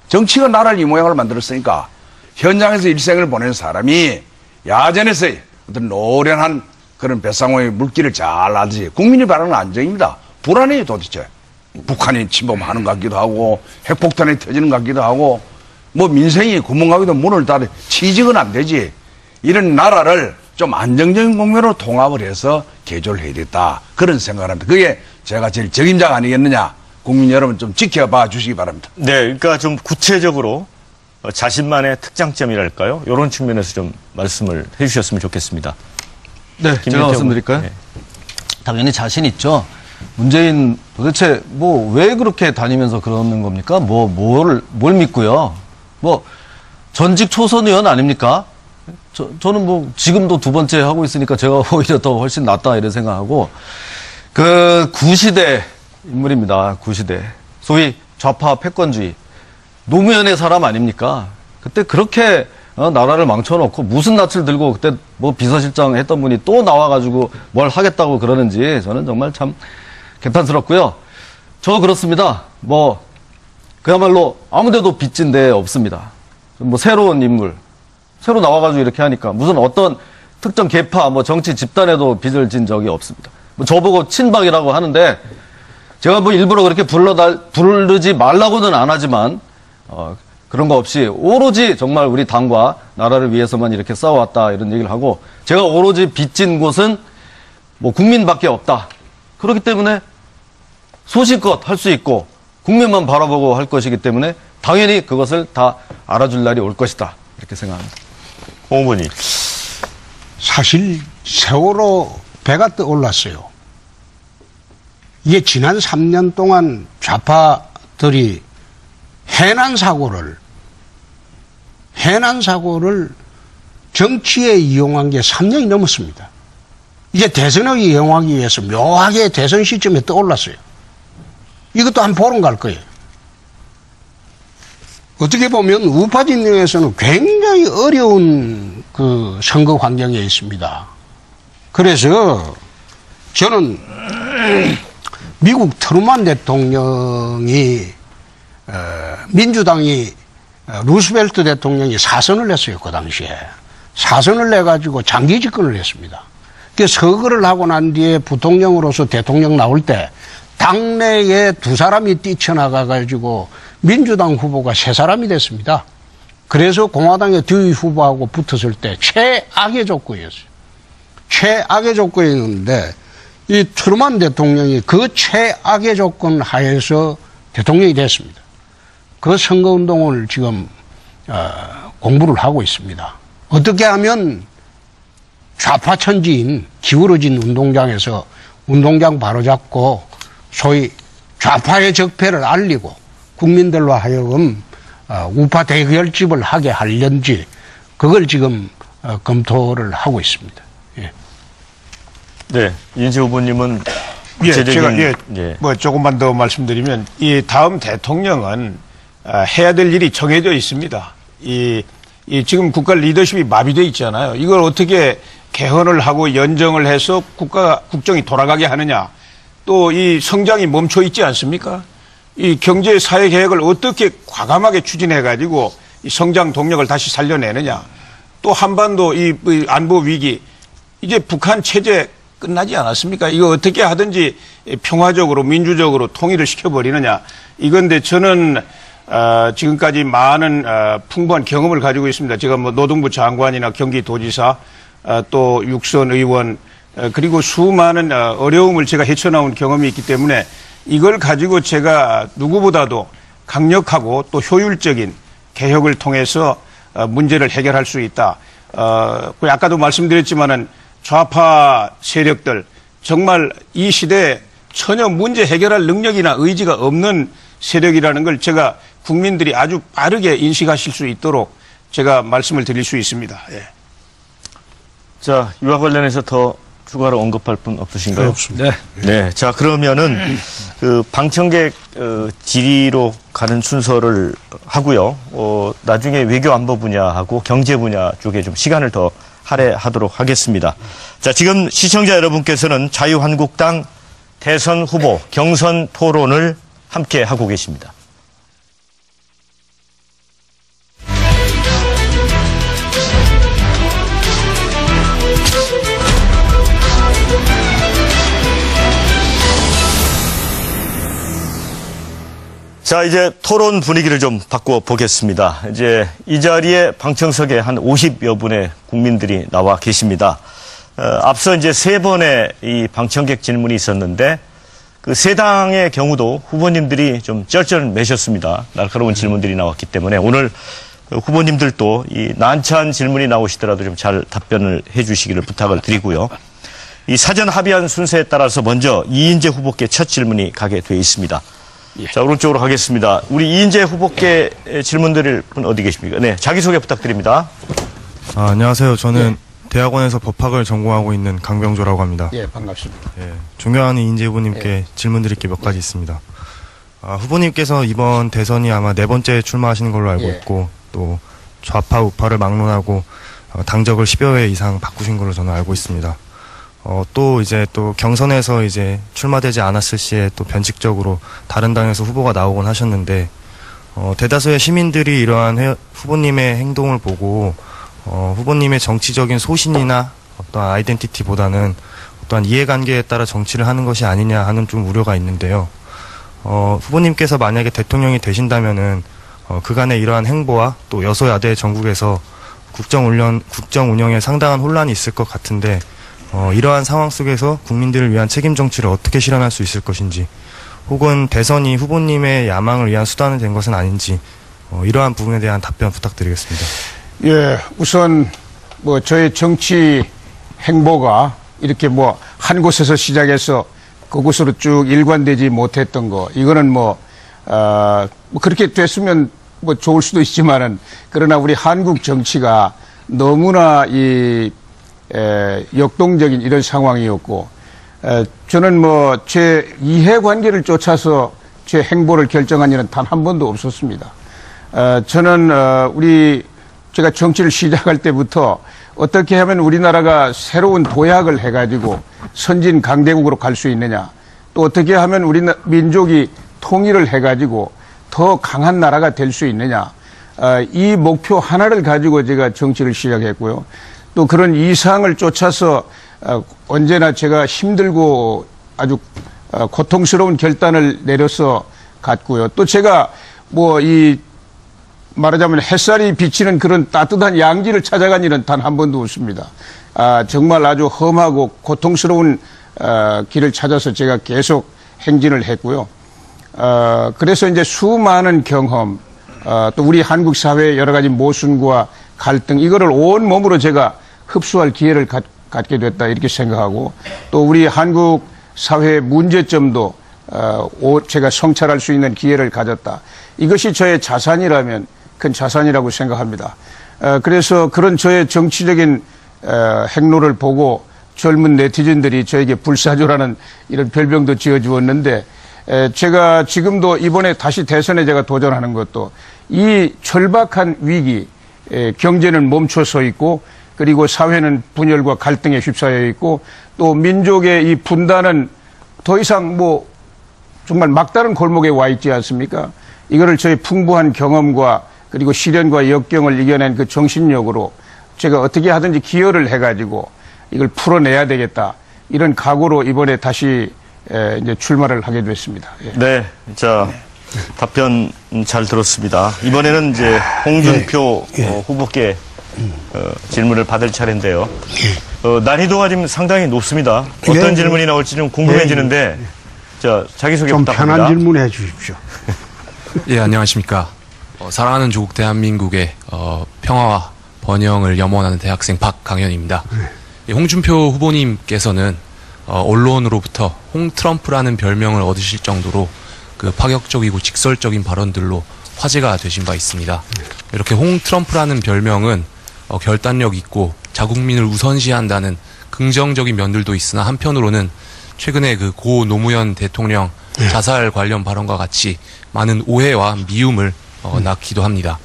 정치가 나라를 이 모양을 만들었으니까 현장에서 일생을 보낸 사람이 야전에서의 어떤 노련한 그런 배상호의 물길을 잘 알듯이 국민이 바라는 안정입니다. 불안해요 도대체. 북한이 침범하는 것 같기도 하고 핵폭탄이 터지는 것 같기도 하고 뭐 민생이 구멍가게도 문을 닫아 취직은 안 되지. 이런 나라를 좀 안정적인 국면으로 통합을 해서 개조를 해야 되겠다. 그런 생각을 합니다. 그게 제가 제일 적임자가 아니겠느냐. 국민 여러분 좀 지켜봐 주시기 바랍니다. 네, 그러니까 좀 구체적으로 자신만의 특장점이랄까요? 이런 측면에서 좀 말씀을 해주셨으면 좋겠습니다. 네, 제가 말씀드릴까요? 네. 당연히 자신 있죠. 문재인 도대체 뭐 왜 그렇게 다니면서 그러는 겁니까? 뭘 믿고요? 뭐 전직 초선 의원 아닙니까? 저는 뭐 지금도 두 번째 하고 있으니까 제가 오히려 더 훨씬 낫다 이런 생각하고 그 구시대 인물입니다. 구시대. 소위 좌파 패권주의. 노무현의 사람 아닙니까? 그때 그렇게 나라를 망쳐놓고 무슨 낯을 들고 그때 뭐 비서실장 했던 분이 또 나와가지고 뭘 하겠다고 그러는지 저는 정말 참 개탄스럽고요. 저 그렇습니다. 뭐 그야말로 아무데도 빚진 데 없습니다. 뭐 새로운 인물 새로 나와가지고 이렇게 하니까 무슨 어떤 특정 계파 뭐 정치 집단에도 빚을 진 적이 없습니다. 뭐 저보고 친박이라고 하는데 제가 뭐 일부러 그렇게 부르지 말라고는 안 하지만 그런 거 없이 오로지 정말 우리 당과 나라를 위해서만 이렇게 싸워왔다 이런 얘기를 하고 제가 오로지 빚진 곳은 뭐 국민밖에 없다. 그렇기 때문에 소신껏 할 수 있고 국민만 바라보고 할 것이기 때문에 당연히 그것을 다 알아줄 날이 올 것이다. 이렇게 생각합니다. 홍 후보님. 사실 세월호 배가 떠올랐어요. 이게 지난 3년 동안 좌파들이 해난 사고를 정치에 이용한 게 3년이 넘었습니다. 이제 대선을 이용하기 위해서 묘하게 대선 시점에 떠올랐어요. 이것도 한 보름 갈 거예요. 어떻게 보면 우파 진영에서는 굉장히 어려운 그 선거 환경에 있습니다. 그래서 저는 미국 트루만 대통령이 민주당이 루스벨트 대통령이 사선을 했어요. 그 당시에. 사선을 내가지고 장기 집권을 했습니다. 그 서거를 하고 난 뒤에 부통령으로서 대통령 나올 때 당내에 두 사람이 뛰쳐나가가지고 민주당 후보가 세 사람이 됐습니다. 그래서 공화당의 듀이 후보하고 붙었을 때 최악의 조건이었어요. 최악의 조건이었는데 이 트루만 대통령이 그 최악의 조건 하에서 대통령이 됐습니다. 그 선거운동을 지금 공부를 하고 있습니다. 어떻게 하면 좌파천지인 기울어진 운동장에서 운동장 바로잡고 소위 좌파의 적폐를 알리고 국민들로 하여금 우파 대결집을 하게 하려는지 그걸 지금 검토를 하고 있습니다. 예. 네, 인지 후보님은 제가 뭐 조금만 더 말씀드리면 이 다음 대통령은 해야 될 일이 정해져 있습니다. 이 지금 국가 리더십이 마비돼 있잖아요. 이걸 어떻게 개헌을 하고 연정을 해서 국정이 돌아가게 하느냐. 또 이 성장이 멈춰 있지 않습니까? 이 경제 사회 계획을 어떻게 과감하게 추진해 가지고 이 성장 동력을 다시 살려내느냐. 또 한반도 이 안보 위기 이제 북한 체제 끝나지 않았습니까? 이거 어떻게 하든지 평화적으로 민주적으로 통일을 시켜버리느냐. 이건데 저는 지금까지 많은 풍부한 경험을 가지고 있습니다. 제가 뭐 노동부 장관이나 경기도지사 또 육선 의원 그리고 수많은 어려움을 제가 헤쳐나온 경험이 있기 때문에 이걸 가지고 제가 누구보다도 강력하고 또 효율적인 개혁을 통해서 문제를 해결할 수 있다. 아까도 말씀드렸지만은 좌파 세력들 정말 이 시대에 전혀 문제 해결할 능력이나 의지가 없는 세력이라는 걸 제가 국민들이 아주 빠르게 인식하실 수 있도록 제가 말씀을 드릴 수 있습니다. 예. 자, 이와 관련해서 더 추가로 언급할 분 없으신가요? 없습니다. 네. 자, 그러면은 그 방청객 질의로 가는 순서를 하고요. 나중에 외교 안보 분야하고 경제 분야 쪽에 좀 시간을 더 할애하도록 하겠습니다. 자, 지금 시청자 여러분께서는 자유한국당 대선 후보 경선 토론을 함께 하고 계십니다. 자, 이제 토론 분위기를 좀 바꿔 보겠습니다. 이제 이 자리에 방청석에 한 50여 분의 국민들이 나와 계십니다. 앞서 이제 3번의 이 방청객 질문이 있었는데 그 3당의 경우도 후보님들이 좀 쩔쩔매셨습니다. 날카로운 질문들이 나왔기 때문에 오늘 후보님들도 이 난처한 질문이 나오시더라도 좀 잘 답변을 해 주시기를 부탁을 드리고요. 이 사전 합의한 순서에 따라서 먼저 이인재 후보께 첫 질문이 가게 되어 있습니다. 자, 오른쪽으로 가겠습니다. 우리 이인재 후보께 질문 드릴 분 어디 계십니까? 네, 자기소개 부탁드립니다. 안녕하세요. 저는 대학원에서 법학을 전공하고 있는 강병조라고 합니다. 예, 반갑습니다. 존경하는 이인재 후보님께 질문 드릴 게 몇 가지 있습니다. 후보님께서 이번 대선이 아마 4번째 출마하시는 걸로 알고 있고 또 좌파 우파를 막론하고 당적을 10여 회 이상 바꾸신 걸로 저는 알고 있습니다. 또 이제 또 경선에서 이제 출마되지 않았을 시에 또 변칙적으로 다른 당에서 후보가 나오곤 하셨는데 대다수의 시민들이 이러한 후보님의 행동을 보고 후보님의 정치적인 소신이나 어떤 아이덴티티보다는 어떠한 이해관계에 따라 정치를 하는 것이 아니냐 하는 좀 우려가 있는데요. 후보님께서 만약에 대통령이 되신다면은 그간의 이러한 행보와 또 여소야대 전국에서 국정 운영에 상당한 혼란이 있을 것 같은데 이러한 상황 속에서 국민들을 위한 책임 정치를 어떻게 실현할 수 있을 것인지 혹은 대선이 후보님의 야망을 위한 수단이 된 것은 아닌지 이러한 부분에 대한 답변 부탁드리겠습니다. 예, 우선 뭐 저의 정치 행보가 이렇게 뭐 한 곳에서 시작해서 그곳으로 쭉 일관되지 못했던 거 이거는 뭐 그렇게 됐으면 뭐 좋을 수도 있지만은 그러나 우리 한국 정치가 너무나 역동적인 이런 상황이었고 저는 뭐 제 이해관계를 쫓아서 제 행보를 결정한 일은 단 한 번도 없었습니다. 저는 제가 정치를 시작할 때부터 어떻게 하면 우리나라가 새로운 도약을 해가지고 선진 강대국으로 갈 수 있느냐, 또 어떻게 하면 우리 민족이 통일을 해가지고 더 강한 나라가 될 수 있느냐, 이 목표 하나를 가지고 제가 정치를 시작했고요. 또 그런 이상을 쫓아서 언제나 제가 힘들고 아주 고통스러운 결단을 내려서 갔고요. 또 제가 말하자면 햇살이 비치는 그런 따뜻한 양지를 찾아간 일은 단 한 번도 없습니다. 정말 아주 험하고 고통스러운 길을 찾아서 제가 계속 행진을 했고요. 그래서 이제 수많은 경험, 또 우리 한국 사회의 여러 가지 모순과 갈등, 이거를 온 몸으로 제가 흡수할 기회를 갖게 됐다, 이렇게 생각하고, 또 우리 한국 사회의 문제점도 제가 성찰할 수 있는 기회를 가졌다. 이것이 저의 자산이라면 큰 자산이라고 생각합니다. 그래서 그런 저의 정치적인 행로를 보고 젊은 네티즌들이 저에게 불사조라는 이런 별명도 지어주었는데, 제가 지금도 이번에 다시 대선에 제가 도전하는 것도 이 절박한 위기, 경제는 멈춰서 있고, 그리고 사회는 분열과 갈등에 휩싸여 있고, 또 민족의 이 분단은 더 이상 정말 막다른 골목에 와 있지 않습니까? 이거를 저희 풍부한 경험과 그리고 시련과 역경을 이겨낸 그 정신력으로 제가 어떻게 하든지 기여를 해가지고 이걸 풀어내야 되겠다, 이런 각오로 이번에 다시 이제 출마를 하게 됐습니다. 예. 네, 자, 답변 잘 들었습니다. 이번에는 이제 홍준표 후보께 질문을 받을 차례인데요. 난이도가 지금 상당히 높습니다. 어떤 질문이 나올지 좀 궁금해지는데, 자, 자기소개 좀 부탁합니다. 편한 질문해 주십시오. 예, 안녕하십니까. 사랑하는 조국 대한민국의 평화와 번영을 염원하는 대학생 박강현입니다. 홍준표 후보님께서는 언론으로부터 홍트럼프라는 별명을 얻으실 정도로 그 파격적이고 직설적인 발언들로 화제가 되신 바 있습니다. 이렇게 홍트럼프라는 별명은 결단력 있고 자국민을 우선시한다는 긍정적인 면들도 있으나, 한편으로는 최근에 그 고 노무현 대통령 자살 관련 발언과 같이 많은 오해와 미움을 낳기도 합니다.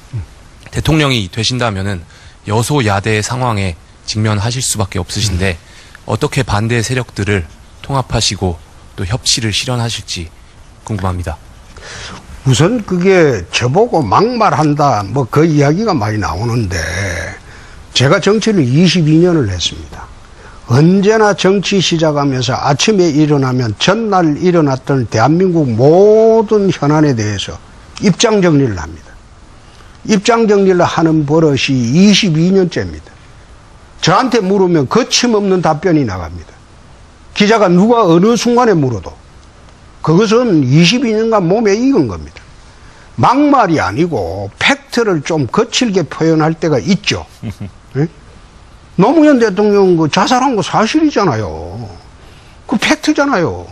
대통령이 되신다면은 여소야대의 상황에 직면하실 수밖에 없으신데 어떻게 반대 세력들을 통합하시고 또 협치를 실현하실지 궁금합니다. 우선 그게 저보고 막말한다 그 이야기가 많이 나오는데, 제가 정치를 22년을 했습니다. 언제나 정치 시작하면서 아침에 일어나면 전날 일어났던 대한민국 모든 현안에 대해서 입장 정리를 합니다. 입장 정리를 하는 버릇이 22년째입니다. 저한테 물으면 거침없는 답변이 나갑니다. 기자가 누가 어느 순간에 물어도 그것은 22년간 몸에 익은 겁니다. 막말이 아니고 팩트를 좀 거칠게 표현할 때가 있죠. 네? 노무현 대통령 그 자살한 거 사실이잖아요. 그 팩트잖아요.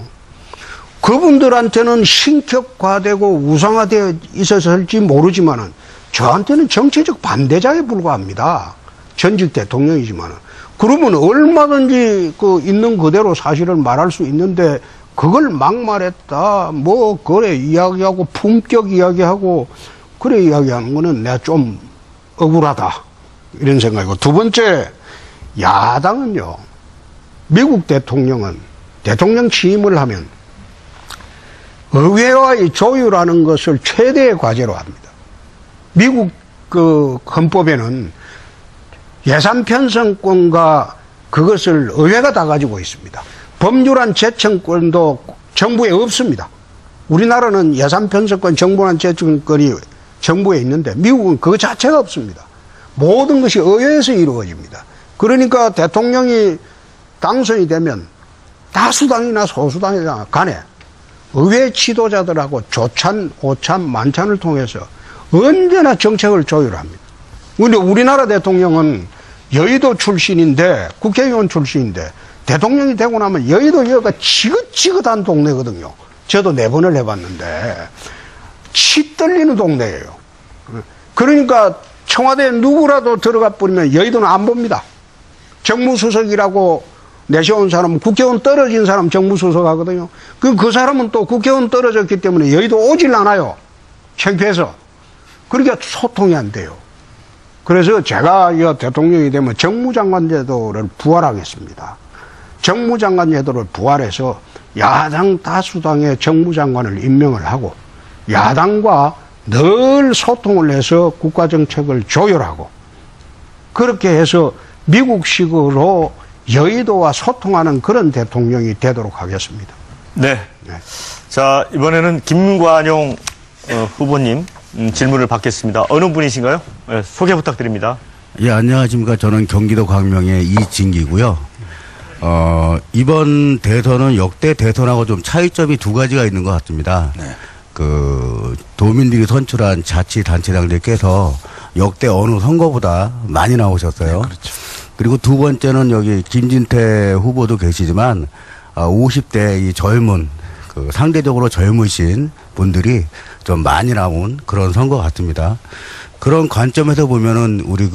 그분들한테는 신격화되고 우상화되어 있었을지 모르지만은 저한테는 정치적 반대자에 불과합니다. 전직 대통령이지만은. 그러면 얼마든지 그 있는 그대로 사실을 말할 수 있는데 그걸 막말했다, 뭐, 그래 이야기하고 품격 이야기하고 그래 이야기하는 거는 내가 좀 억울하다. 이런 생각이고. 두 번째, 야당은요, 미국 대통령은 대통령 취임을 하면 의회와의 조율하는 것을 최대의 과제로 합니다. 미국 그 헌법에는 예산 편성권과 그것을 의회가 다 가지고 있습니다. 법률안 제청권도 정부에 없습니다. 우리나라는 예산 편성권, 정부안 제청권이 정부에 있는데 미국은 그거 자체가 없습니다. 모든 것이 의회에서 이루어집니다. 그러니까 대통령이 당선이 되면 다수당이나 소수당이나 간에 의회 지도자들하고 조찬, 오찬, 만찬을 통해서 언제나 정책을 조율합니다. 그런데 우리나라 대통령은 여의도 출신인데, 국회의원 출신인데, 대통령이 되고 나면 여의도가 지긋지긋한 동네거든요. 저도 4번을 해봤는데, 치 떨리는 동네예요. 그러니까 청와대에 누구라도 들어가 버리면 여의도는 안 봅니다. 정무수석이라고 내세운 사람은 국회의원 떨어진 사람 정무수석 하거든요. 그 사람은 또 국회의원 떨어졌기 때문에 여의도 오질 않아요. 창피해서. 그러니까 소통이 안 돼요. 그래서 제가 대통령이 되면 정무장관 제도를 부활하겠습니다. 정무장관 제도를 부활해서 야당 다수당의 정무장관을 임명을 하고 야당과 늘 소통을 해서 국가정책을 조율하고 그렇게 해서 미국식으로 여의도와 소통하는 그런 대통령이 되도록 하겠습니다. 네. 자, 이번에는 김관용 후보님 질문을 받겠습니다. 어느 분이신가요? 네, 소개 부탁드립니다. 예, 안녕하십니까. 저는 경기도 광명의 이진기고요. 이번 대선은 역대 대선하고 좀 차이점이 2가지가 있는 것 같습니다. 네. 도민들이 선출한 자치단체장들께서 역대 어느 선거보다 많이 나오셨어요. 네, 그렇죠. 그리고 두 번째는 여기 김진태 후보도 계시지만 50대 이 젊은 상대적으로 젊으신 분들이 좀 많이 나온 그런 선거 같습니다. 그런 관점에서 보면은 우리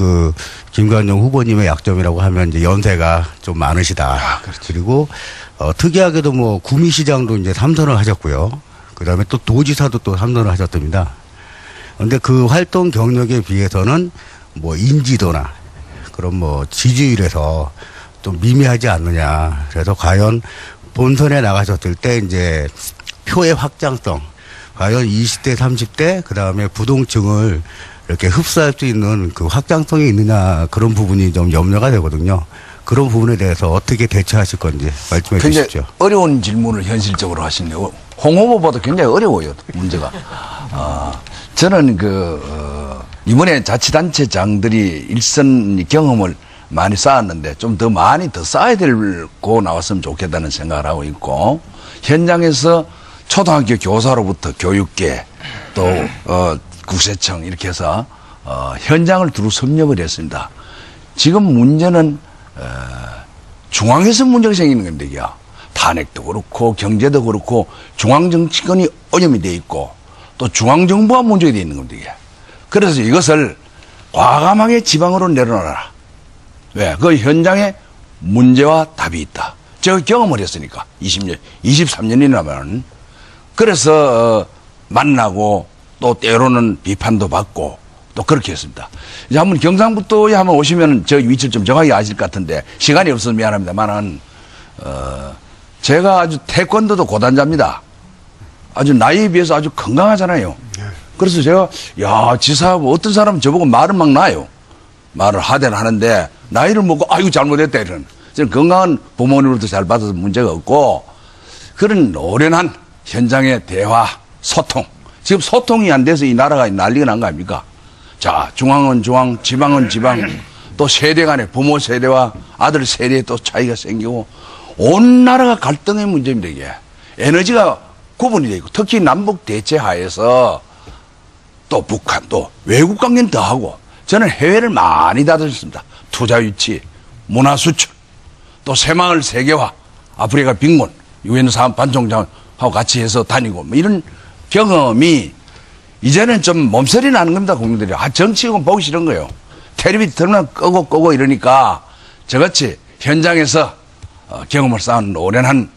김관용 후보님의 약점이라고 하면 이제 연세가 좀 많으시다. 그렇죠. 그리고 특이하게도 구미시장도 이제 3선을 하셨고요. 그다음에 또 도지사도 또 3선을 하셨답니다. 그런데 그 활동 경력에 비해서는 인지도나 그런 지지율에서 좀 미미하지 않느냐. 그래서 과연 본선에 나가셨을 때 이제 표의 확장성, 과연 20대, 30대, 그 다음에 부동층을 이렇게 흡수할 수 있는 그 확장성이 있느냐, 그런 부분이 좀 염려가 되거든요. 그런 부분에 대해서 어떻게 대처하실 건지 말씀해 주십시오. 굉장히 어려운 질문을 현실적으로 하시네요. 홍 후보보다 굉장히 어려워요, 문제가. 저는 이번에 자치단체장들이 일선 경험을 많이 쌓았는데 좀 더 많이 더 쌓아야 되고 나왔으면 좋겠다는 생각을 하고 있고, 현장에서 초등학교 교사로부터 교육계 또 국세청 이렇게 해서 현장을 두루 섭렵을 했습니다. 지금 문제는 중앙에서 문제가 생기는 건데, 이게 탄핵도 그렇고 경제도 그렇고 중앙정치권이 오염이 돼 있고 또 중앙정부가 문제가 돼 있는 겁니다, 이게. 그래서 이것을 과감하게 지방으로 내려놔라. 왜? 그 현장에 문제와 답이 있다. 제가 경험을 했으니까 20년, 23년이라면. 그래서 만나고 또 때로는 비판도 받고 또 그렇게 했습니다. 이제 한번 경상북도에 한번 오시면 저 위치를 좀 정확히 아실 것 같은데 시간이 없어서 미안합니다만은 제가 아주 태권도도 고단자입니다. 아주 나이에 비해서 아주 건강하잖아요. 그래서 제가 지사하고 어떤 사람은 저보고 말을 막 놔요. 말을 하대는 하는데 나이를 먹고 아이고 잘못했다 이런. 저는 건강한 부모님으로부터 잘 받아서 문제가 없고 그런 오랜한 현장의 대화, 소통 지금 소통이 안 돼서 이 나라가 난리가 난 거 아닙니까? 자, 중앙은 중앙, 지방은 지방, 또 세대 간에 부모 세대와 아들 세대에 또 차이가 생기고 온 나라가 갈등의 문제입니다, 이게. 에너지가 구분이 되고 특히 남북 대체 하에서 또 북한 또 외국 관계는 더하고 저는 해외를 많이 다녔습니다. 투자 유치, 문화 수출, 또 새마을 세계화, 아프리카 빈곤, 유엔 사업 반총장하고 같이 해서 다니고 뭐 이런 경험이 이제는 좀 몸서리 나는 겁니다, 국민들이. 아, 정치건 보기 싫은 거예요. 텔레비 들으면 끄고 이러니까 저같이 현장에서 경험을 쌓은 오랜한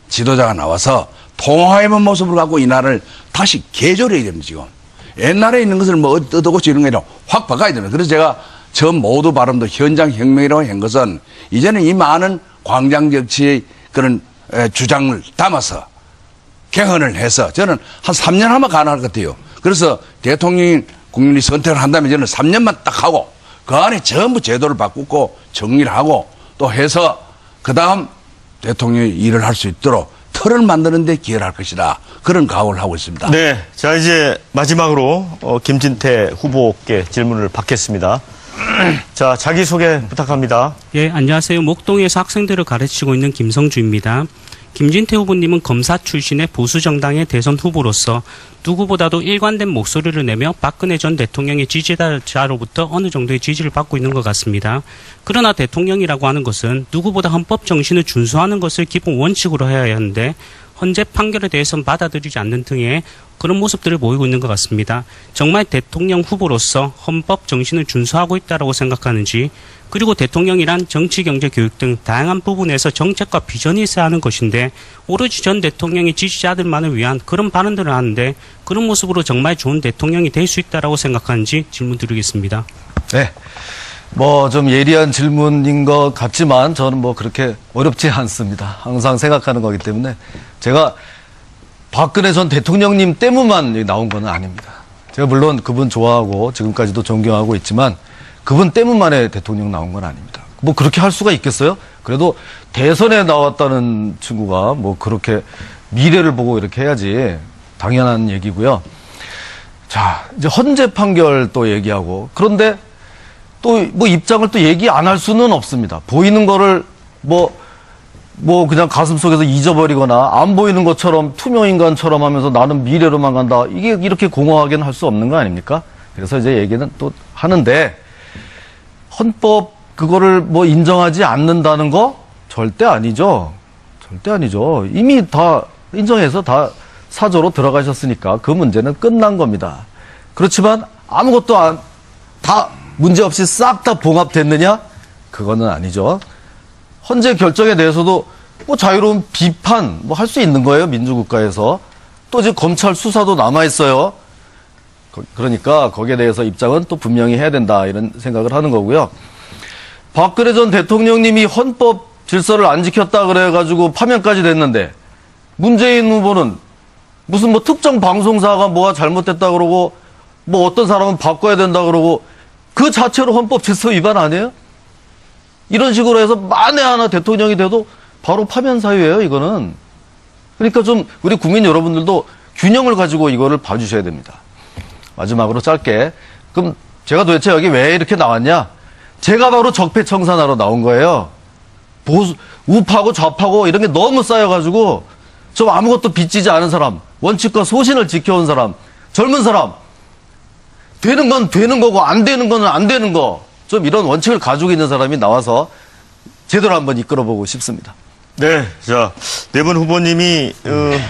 지도자가 나와서 통화해본 모습을 갖고 이 나라를 다시 개조해야 됩니다, 지금. 옛날에 있는 것을 뭐 뜯어고치 이런 게 아니라 확 바꿔야 됩니다. 그래서 제가 처음 모두 발언도 현장 혁명이라고 한 것은 이제는 이 많은 광장 정치의 그런 주장을 담아서 개헌을 해서 저는 한 3년 하면 가능할 것 같아요. 그래서 대통령이 국민이 선택을 한다면 저는 3년만 딱 하고 그 안에 전부 제도를 바꾸고 정리를 하고 또 해서 그 다음 대통령이 일을 할 수 있도록 틀을 만드는 데 기여를 할 것이다. 그런 각오를 하고 있습니다. 네. 자, 이제 마지막으로 김진태 후보께 질문을 받겠습니다. 자, 자기소개 부탁합니다. 예, 안녕하세요. 목동에서 학생들을 가르치고 있는 김성주입니다. 김진태 후보님은 검사 출신의 보수정당의 대선 후보로서 누구보다도 일관된 목소리를 내며 박근혜 전 대통령의 지지자로부터 어느 정도의 지지를 받고 있는 것 같습니다. 그러나 대통령이라고 하는 것은 누구보다 헌법 정신을 준수하는 것을 기본 원칙으로 해야 하는데 헌재 판결에 대해서는 받아들이지 않는 등의 그런 모습들을 보이고 있는 것 같습니다. 정말 대통령 후보로서 헌법 정신을 준수하고 있다고 생각하는지, 그리고 대통령이란 정치, 경제, 교육 등 다양한 부분에서 정책과 비전이 있어야 하는 것인데 오로지 전 대통령의 지지자들만을 위한 그런 발언들을 하는데 그런 모습으로 정말 좋은 대통령이 될 수 있다고 생각하는지 질문 드리겠습니다. 네. 뭐 좀 예리한 질문인 것 같지만 저는 뭐 그렇게 어렵지 않습니다. 항상 생각하는 거기 때문에 제가 박근혜 전 대통령님 때문만 나온 건 아닙니다. 제가 물론 그분 좋아하고 지금까지도 존경하고 있지만 그분 때문만에 대통령 나온 건 아닙니다. 뭐 그렇게 할 수가 있겠어요? 그래도 대선에 나왔다는 친구가 뭐 그렇게 미래를 보고 이렇게 해야지 당연한 얘기고요. 자, 이제 헌재 판결 또 얘기하고 그런데 또 뭐 입장을 또 얘기 안 할 수는 없습니다. 보이는 거를 뭐 그냥 가슴 속에서 잊어버리거나 안 보이는 것처럼 투명인간처럼 하면서 나는 미래로만 간다. 이게 이렇게 공허하게는 할 수 없는 거 아닙니까? 그래서 이제 얘기는 또 하는데 헌법 그거를 뭐 인정하지 않는다는 거 절대 아니죠. 절대 아니죠. 이미 다 인정해서 다 사조로 들어가셨으니까 그 문제는 끝난 겁니다. 그렇지만 아무것도 다 문제없이 싹 다 봉합됐느냐? 그거는 아니죠. 헌재 결정에 대해서도 뭐 자유로운 비판 뭐 할 수 있는 거예요. 민주국가에서. 또 이제 검찰 수사도 남아있어요. 그러니까 거기에 대해서 입장은 또 분명히 해야 된다 이런 생각을 하는 거고요. 박근혜 전 대통령님이 헌법 질서를 안 지켰다 그래가지고 파면까지 됐는데 문재인 후보는 무슨 뭐 특정 방송사가 뭐가 잘못됐다 그러고 뭐 어떤 사람은 바꿔야 된다 그러고 그 자체로 헌법 질서 위반 아니에요? 이런 식으로 해서 만에 하나 대통령이 돼도 바로 파면 사유예요, 이거는. 그러니까 좀 우리 국민 여러분들도 균형을 가지고 이거를 봐주셔야 됩니다. 마지막으로 짧게. 그럼 제가 도대체 여기 왜 이렇게 나왔냐? 제가 바로 적폐청산하러 나온 거예요. 우파고 좌파고 이런 게 너무 쌓여가지고 좀 아무것도 빚지지 않은 사람, 원칙과 소신을 지켜온 사람, 젊은 사람, 되는 건 되는 거고 안 되는 건 안 되는 거, 좀 이런 원칙을 가지고 있는 사람이 나와서 제대로 한번 이끌어보고 싶습니다. 네, 자, 네 분 후보님이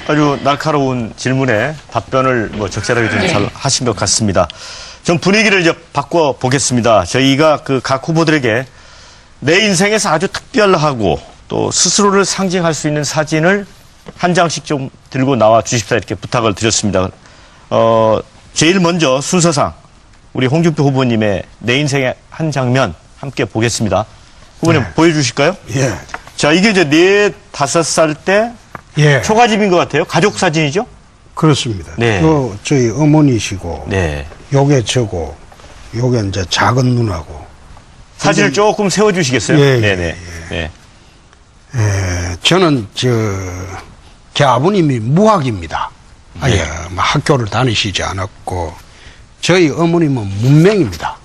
아주 날카로운 질문에 답변을 뭐 적절하게 좀 잘 하신 것 같습니다. 좀 분위기를 이제 바꿔 보겠습니다. 저희가 그 각 후보들에게 내 인생에서 아주 특별하고 또 스스로를 상징할 수 있는 사진을 한 장씩 좀 들고 나와 주십사 이렇게 부탁을 드렸습니다. 제일 먼저 순서상 우리 홍준표 후보님의 내 인생의 한 장면 함께 보겠습니다. 후보님 보여주실까요? 예. 자, 이게 이제 4~5살 때 예. 초가집인 것 같아요. 가족 사진이죠? 그렇습니다. 네. 저희 어머니시고, 네. 요게 저고, 요게 이제 작은 누나고. 사진을 조금 세워주시겠어요? 예, 네네. 예. 저는 제 아버님이 무학입니다. 아예 뭐 학교를 다니시지 않았고 저희 어머님은 문맹입니다.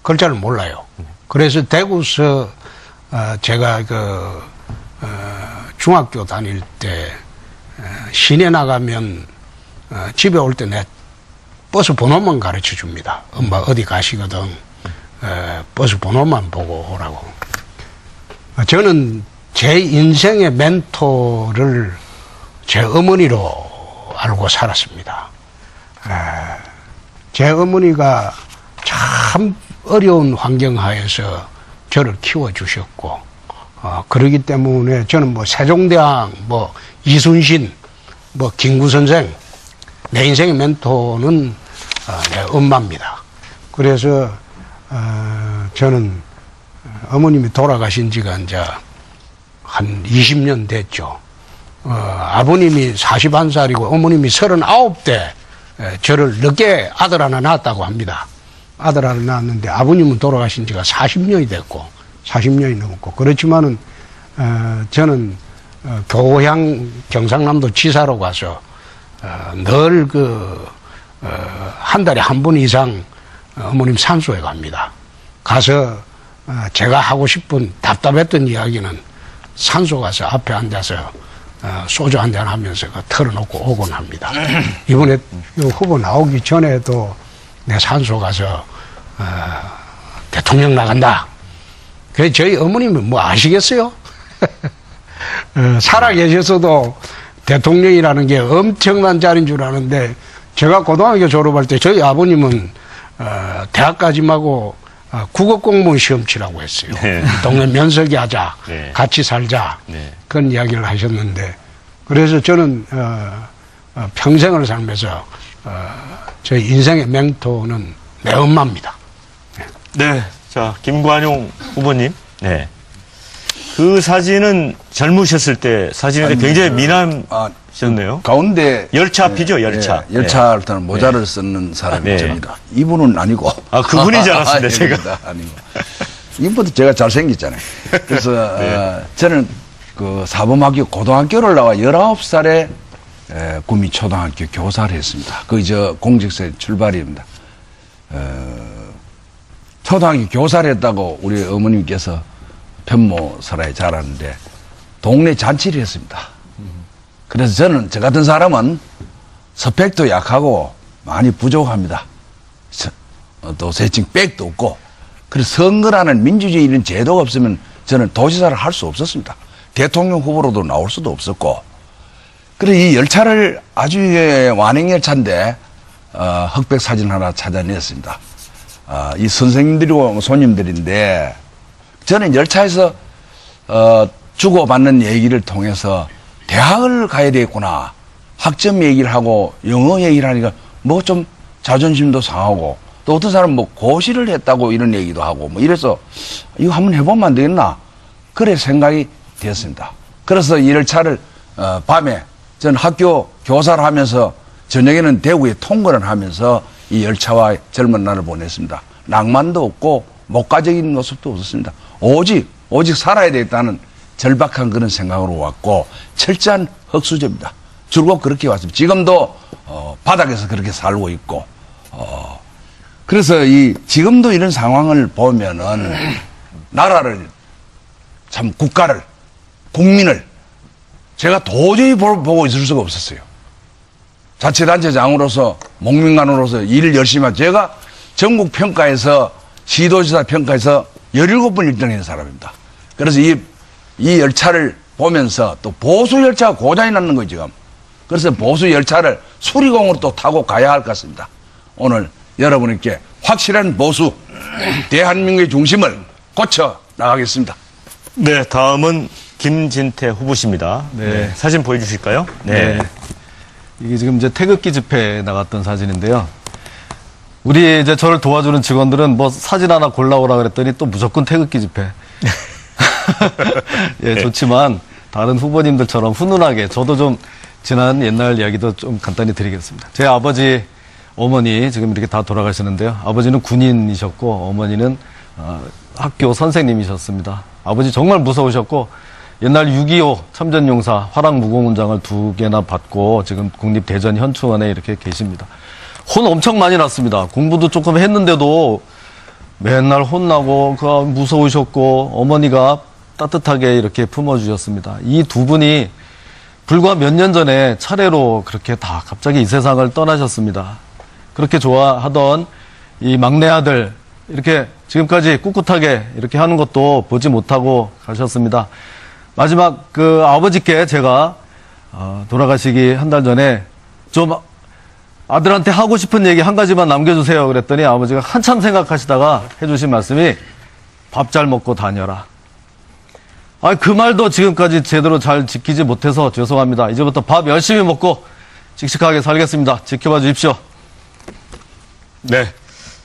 글자를 몰라요. 그래서 대구서 제가 중학교 다닐 때 시내 나가면 집에 올 때 내 버스 번호만 가르쳐 줍니다. 엄마 어디 가시거든 버스 번호만 보고 오라고. 저는 제 인생의 멘토를 제 어머니로 알고 살았습니다. 제 어머니가 참 어려운 환경 하에서 저를 키워주셨고, 그러기 때문에 저는 뭐 세종대왕, 뭐 이순신, 뭐 김구 선생, 내 인생의 멘토는 내 엄마입니다. 그래서 저는 어머님이 돌아가신 지가 이제 한 20년 됐죠. 아버님이 41살이고 어머님이 39대 저를 늦게 아들 하나 낳았다고 합니다. 아들 하나 낳았는데 아버님은 돌아가신 지가 40년이 됐고 40년이 넘었고 그렇지만은 저는 교양 경상남도 지사로 가서 늘 한 달에 한 번 이상 어머님 산소에 갑니다. 가서 제가 하고 싶은 답답했던 이야기는 산소 가서 앞에 앉아서 소주 한잔 하면서 털어놓고 오곤 합니다. 이번에 후보 나오기 전에도 내 산소 가서 대통령 나간다. 그 저희 어머님은 뭐 아시겠어요? 살아계셔서도 대통령이라는 게 엄청난 자리인 줄 아는데 제가 고등학교 졸업할 때 저희 아버님은 대학까지하고 국어공무원 시험 치라고 했어요. 네. 동네 면석이 하자. 네. 같이 살자. 네. 그런 이야기를 하셨는데 그래서 저는 평생을 살면서 저희 인생의 멘토는 내 엄마입니다. 네. 자, 김관용 후보님. 네. 그 사진은 젊으셨을 때 사진인데 굉장히 미남이셨네요. 가운데 열차 앞이죠, 열차. 예, 열차할 때는 모자를 쓰는 사람이 네. 접니다. 이분은 아니고. 아, 그분인 줄 알았습니다, 제가. 아니고. 이분도 제가 잘생겼잖아요. 그래서 네. 저는 그 사범학교 고등학교를 나와 19살에 구미초등학교 교사를 했습니다. 그게 저 공직서의 출발입니다. 초등학교 교사를 했다고 우리 어머님께서 편모설화에 자랐는데 동네 잔치를 했습니다. 그래서 저는 저 같은 사람은 스펙도 약하고 많이 부족합니다. 또 세칭 백도 없고 그래서 선거라는 민주주의 이런 제도가 없으면 저는 도지사를 할 수 없었습니다. 대통령 후보로도 나올 수도 없었고 그래서 이 열차를 아주 완행열차인데 흑백 사진 하나 찾아냈습니다. 이 선생님들이고 손님들인데 저는 열차에서 주고받는 얘기를 통해서 대학을 가야 되겠구나. 학점 얘기를 하고 영어 얘기를 하니까 뭐 좀 자존심도 상하고 또 어떤 사람은 뭐 고시를 했다고 이런 얘기도 하고 뭐 이래서 이거 한번 해보면 안 되겠나. 그래 생각이 되었습니다. 그래서 이 열차를 밤에 저는 학교 교사를 하면서 저녁에는 대구에 통근을 하면서 이 열차와 젊은 날을 보냈습니다. 낭만도 없고 목가적인 모습도 없었습니다. 오직 살아야 되겠다는 절박한 그런 생각으로 왔고 철저한 흑수저입니다. 줄곧 그렇게 왔습니다. 지금도 바닥에서 그렇게 살고 있고 그래서 지금도 이런 상황을 보면은 나라를 참 국가를 국민을 제가 도저히 보고 있을 수가 없었어요. 자치단체장으로서 목민관으로서 일을 열심히 하고 제가 전국 평가에서 시도지사 평가에서 17번 1등한 사람입니다. 그래서 이 열차를 보면서 또 보수 열차가 고장이 났는 거예요, 지금. 그래서 보수 열차를 수리공으로 또 타고 가야 할 것 같습니다. 오늘 여러분께 확실한 보수, 대한민국의 중심을 고쳐 나가겠습니다. 네, 다음은 김진태 후보십니다. 네. 사진 보여주실까요? 네. 이게 지금 이제 태극기 집회에 나갔던 사진인데요. 우리 이제 저를 도와주는 직원들은 뭐 사진 하나 골라오라 그랬더니 또 무조건 태극기 집회. 예, 좋지만 다른 후보님들처럼 훈훈하게 저도 좀 지난 옛날 이야기도 좀 간단히 드리겠습니다. 제 아버지, 어머니 지금 이렇게 다 돌아가시는데요. 아버지는 군인이셨고 어머니는 학교 선생님이셨습니다. 아버지 정말 무서우셨고 옛날 6.25 참전용사 화랑무공훈장을 2개나 받고 지금 국립대전현충원에 이렇게 계십니다. 혼 엄청 많이 났습니다. 공부도 조금 했는데도 맨날 혼나고 무서우셨고 어머니가 따뜻하게 이렇게 품어주셨습니다. 이 두 분이 불과 몇 년 전에 차례로 그렇게 다 갑자기 이 세상을 떠나셨습니다. 그렇게 좋아하던 이 막내 아들 이렇게 지금까지 꿋꿋하게 이렇게 하는 것도 보지 못하고 가셨습니다. 마지막 그 아버지께 제가 돌아가시기 한 달 전에 좀 아들한테 하고 싶은 얘기 한 가지만 남겨주세요 그랬더니 아버지가 한참 생각하시다가 해주신 말씀이 밥 잘 먹고 다녀라. 그 말도 지금까지 제대로 잘 지키지 못해서 죄송합니다. 이제부터 밥 열심히 먹고 씩씩하게 살겠습니다. 지켜봐 주십시오. 네.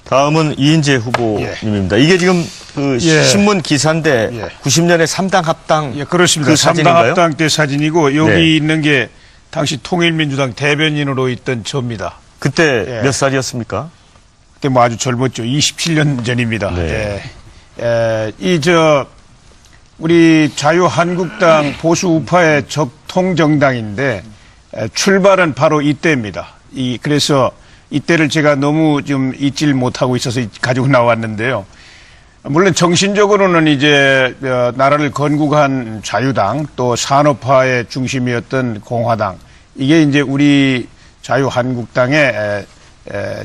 다음은 이인재 후보님입니다. 이게 지금 그 신문 기사인데 90년에 3당 합당 그렇습니다. 그 3당 사진인가요? 합당 때 사진이고 여기 네. 있는 게 당시 통일민주당 대변인으로 있던 저입니다. 그때 몇 살이었습니까? 그때 뭐 아주 젊었죠. 27년 전입니다. 네. 우리 자유한국당 보수 우파의 적통정당인데 출발은 바로 이때입니다. 그래서 이때를 제가 너무 좀 잊질 못하고 있어서 가지고 나왔는데요. 물론 정신적으로는 이제 나라를 건국한 자유당 또 산업화의 중심이었던 공화당 이게 이제 우리 자유한국당의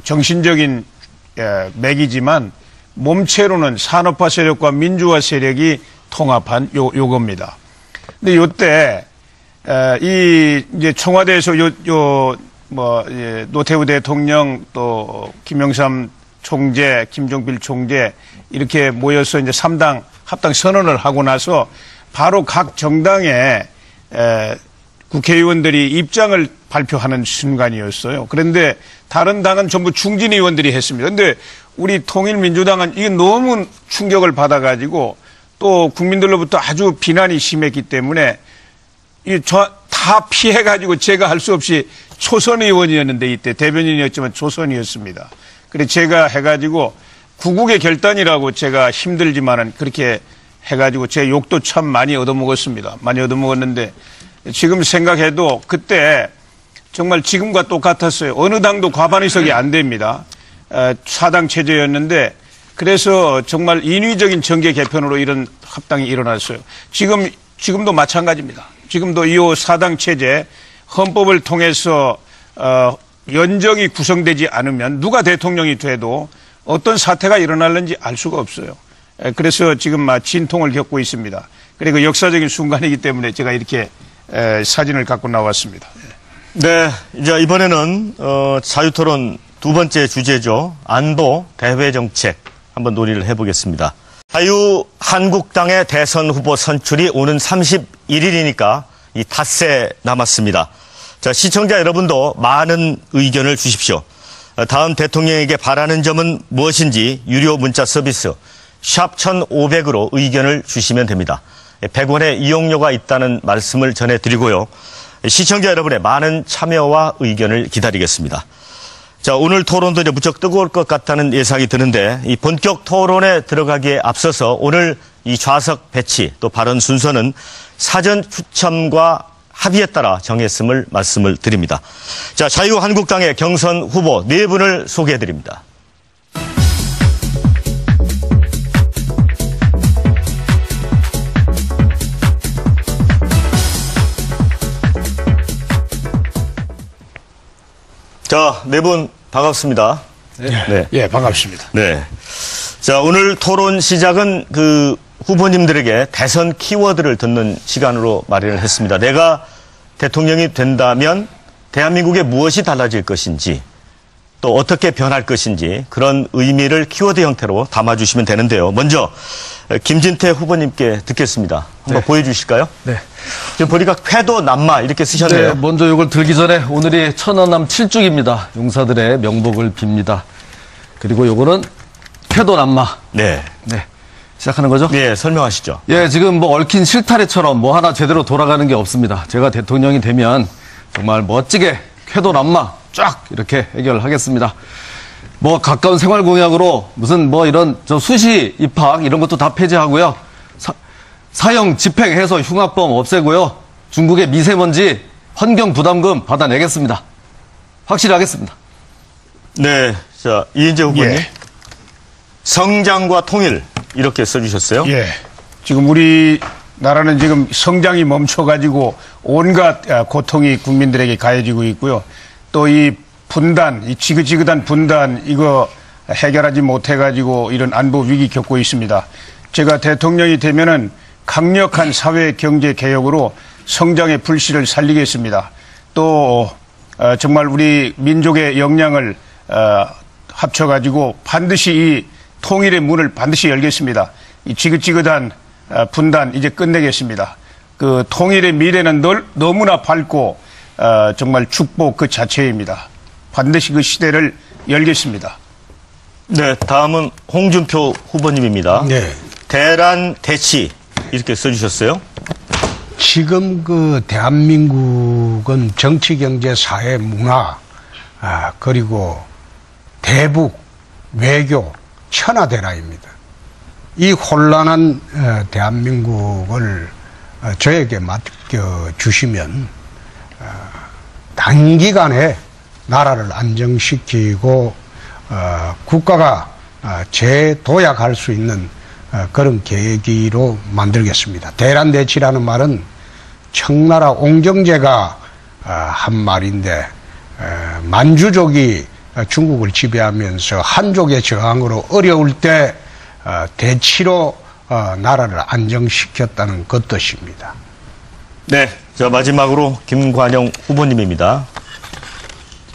정신적인 맥이지만 몸체로는 산업화 세력과 민주화 세력이 통합한 요겁니다. 근데 요때 이제 청와대에서 노태우 대통령 또 김영삼 총재, 김종필 총재 이렇게 모여서 이제 3당 합당 선언을 하고 나서 바로 각 정당의 국회의원들이 입장을 발표하는 순간이었어요. 그런데 다른 당은 전부 중진 의원들이 했습니다. 그런데 우리 통일민주당은 이게 너무 충격을 받아가지고 또 국민들로부터 아주 비난이 심했기 때문에 다 피해가지고 제가 할 수 없이 초선 의원이었는데 이때 대변인이었지만 초선이었습니다. 그래서 제가 해가지고 구국의 결단이라고 제가 힘들지만은 그렇게 해가지고 제 욕도 참 많이 얻어먹었습니다. 많이 얻어먹었는데 지금 생각해도 그때 정말 지금과 똑같았어요. 어느 당도 과반 의석이 안 됩니다. 4당 체제였는데 그래서 정말 인위적인 정계 개편으로 이런 합당이 일어났어요. 지금도 마찬가지입니다. 지금도 이 4당 체제 헌법을 통해서 연정이 구성되지 않으면 누가 대통령이 돼도 어떤 사태가 일어날는지 알 수가 없어요. 그래서 지금 진통을 겪고 있습니다. 그리고 역사적인 순간이기 때문에 제가 이렇게 사진을 갖고 나왔습니다. 네, 이제 이번에는 자유토론 두 번째 주제죠. 안보 대외 정책 한번 논의를 해보겠습니다. 자유한국당의 대선 후보 선출이 오는 31일이니까 이 닷새 남았습니다. 자, 시청자 여러분도 많은 의견을 주십시오. 다음 대통령에게 바라는 점은 무엇인지 유료 문자 서비스 샵 1500으로 의견을 주시면 됩니다. 100원의 이용료가 있다는 말씀을 전해드리고요. 시청자 여러분의 많은 참여와 의견을 기다리겠습니다. 자, 오늘 토론도 이제 무척 뜨거울 것 같다는 예상이 드는데 이 본격 토론에 들어가기에 앞서서 오늘 이 좌석 배치 또 발언 순서는 사전 추첨과 합의에 따라 정했음을 말씀을 드립니다. 자, 자유한국당의 경선 후보 4분을 소개해 드립니다. 자, 4분 반갑습니다. 네. 예, 반갑습니다. 네. 자, 오늘 토론 시작은 그 후보님들에게 대선 키워드를 듣는 시간으로 마련을 했습니다. 내가 대통령이 된다면 대한민국에 무엇이 달라질 것인지 또 어떻게 변할 것인지 그런 의미를 키워드 형태로 담아주시면 되는데요. 먼저 김진태 후보님께 듣겠습니다. 한번 보여주실까요? 네. 지금 보니까 쾌도 남마 이렇게 쓰셨네요. 네, 먼저 이걸 들기 전에 오늘이 천안함 7주기입니다. 용사들의 명복을 빕니다. 그리고 요거는 쾌도 남마. 네. 네. 시작하는 거죠? 네, 설명하시죠. 예, 지금 뭐 얽힌 실타래처럼 뭐 하나 제대로 돌아가는 게 없습니다. 제가 대통령이 되면 정말 멋지게 쾌도 남마 쫙 이렇게 해결하겠습니다. 뭐 가까운 생활 공약으로 무슨 뭐 이런 수시 입학 이런 것도 다 폐지하고요. 사형 집행해서 흉악범 없애고요. 중국의 미세먼지 환경 부담금 받아내겠습니다. 확실히 하겠습니다. 네, 자 이인재 후보님. 예. 성장과 통일 이렇게 써주셨어요. 예. 지금 우리 나라는 지금 성장이 멈춰가지고 온갖 고통이 국민들에게 가해지고 있고요. 또 이 분단, 이 지긋지긋한 분단 이거 해결하지 못해가지고 이런 안보 위기 겪고 있습니다. 제가 대통령이 되면은 강력한 사회 경제 개혁으로 성장의 불씨를 살리겠습니다. 또 정말 우리 민족의 역량을 합쳐가지고 반드시 이 통일의 문을 반드시 열겠습니다. 이 지긋지긋한 분단 이제 끝내겠습니다. 그 통일의 미래는 너무나 밝고 정말 축복 그 자체입니다. 반드시 그 시대를 열겠습니다. 네, 다음은 홍준표 후보님입니다. 네. 대란 대치 이렇게 써주셨어요. 지금 그 대한민국은 정치, 경제, 사회, 문화, 그리고 대북, 외교, 천하대란입니다. 이 혼란한 대한민국을 저에게 맡겨주시면 단기간에 나라를 안정시키고 국가가 재도약할 수 있는 그런 계기로 만들겠습니다. 대란대치라는 말은 청나라 옹정제가 한 말인데 만주족이 중국을 지배하면서 한족의 저항으로 어려울 때 대치로 나라를 안정시켰다는 그 뜻입니다. 네, 자 마지막으로 김관영 후보님입니다.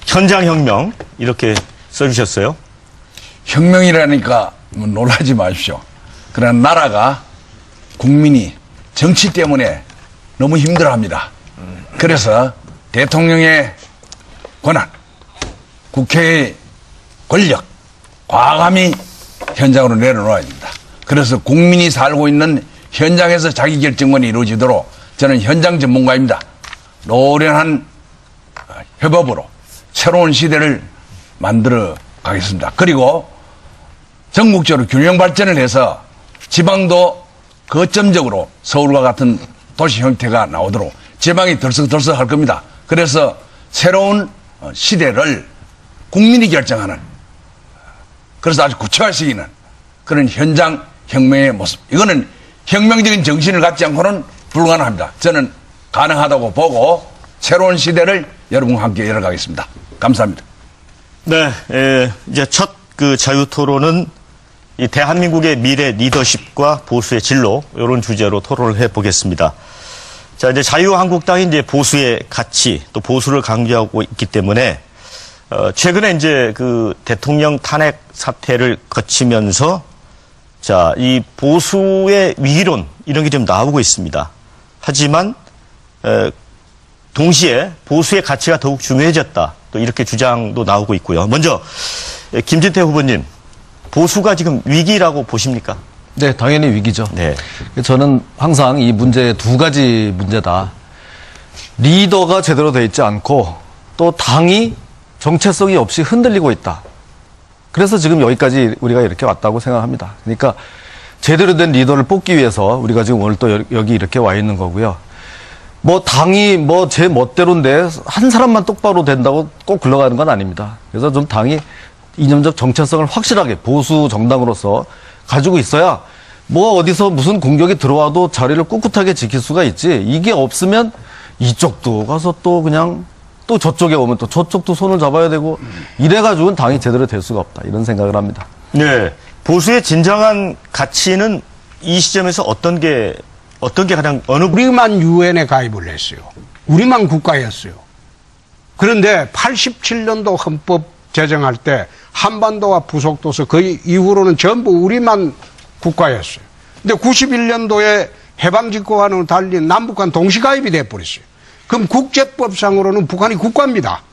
현장혁명 이렇게 써주셨어요. 혁명이라니까 뭐 놀라지 마십시오. 그러나 나라가 국민이 정치 때문에 너무 힘들어합니다. 그래서 대통령의 권한, 국회의 권력 과감히 현장으로 내려놓아야 됩니다. 그래서 국민이 살고 있는 현장에서 자기결정권이 이루어지도록 저는 현장 전문가입니다. 노련한 협업으로 새로운 시대를 만들어 가겠습니다. 그리고 전국적으로 균형 발전을 해서 지방도 거점적으로 서울과 같은 도시 형태가 나오도록 지방이 들썩들썩 할 겁니다. 그래서 새로운 시대를 국민이 결정하는, 그래서 아주 구체화시키는 그런 현장 혁명의 모습. 이거는 혁명적인 정신을 갖지 않고는 불가능합니다. 저는 가능하다고 보고 새로운 시대를 여러분과 함께 열어가겠습니다. 감사합니다. 네, 이제 첫 그 자유토론은 이 대한민국의 미래 리더십과 보수의 진로 이런 주제로 토론을 해보겠습니다. 자, 이제 자유한국당이 이제 보수의 가치 또 보수를 강조하고 있기 때문에 최근에 이제 그 대통령 탄핵 사태를 거치면서 자, 이 보수의 위기론 이런 게 좀 나오고 있습니다. 하지만 동시에 보수의 가치가 더욱 중요해졌다. 또 이렇게 주장도 나오고 있고요. 먼저 김진태 후보님, 보수가 지금 위기라고 보십니까? 네, 당연히 위기죠. 네. 저는 항상 이 문제 두 가지 문제다. 리더가 제대로 돼 있지 않고 또 당이 정체성이 없이 흔들리고 있다. 그래서 지금 여기까지 우리가 이렇게 왔다고 생각합니다. 그러니까 제대로 된 리더를 뽑기 위해서 우리가 지금 오늘 또 여기 이렇게 와 있는 거고요. 뭐 당이 뭐 제 멋대로인데 한 사람만 똑바로 된다고 꼭 굴러가는 건 아닙니다. 그래서 좀 당이 이념적 정체성을 확실하게 보수 정당으로서 가지고 있어야 뭐 어디서 무슨 공격이 들어와도 자리를 꿋꿋하게 지킬 수가 있지. 이게 없으면 이쪽도 가서 또 그냥 또 저쪽에 오면 또 저쪽도 손을 잡아야 되고 이래가지고는 당이 제대로 될 수가 없다. 이런 생각을 합니다. 네. 보수의 진정한 가치는 이 시점에서 어떤 게 가장 우리만 유엔에 가입을 했어요. 우리만 국가였어요. 그런데 87년도 헌법 제정할 때 한반도와 부속도서 그 이후로는 전부 우리만 국가였어요. 근데 91년도에 해방직후와는 달리 남북한 동시가입이 돼버렸어요. 그럼 국제법상으로는 북한이 국가입니다.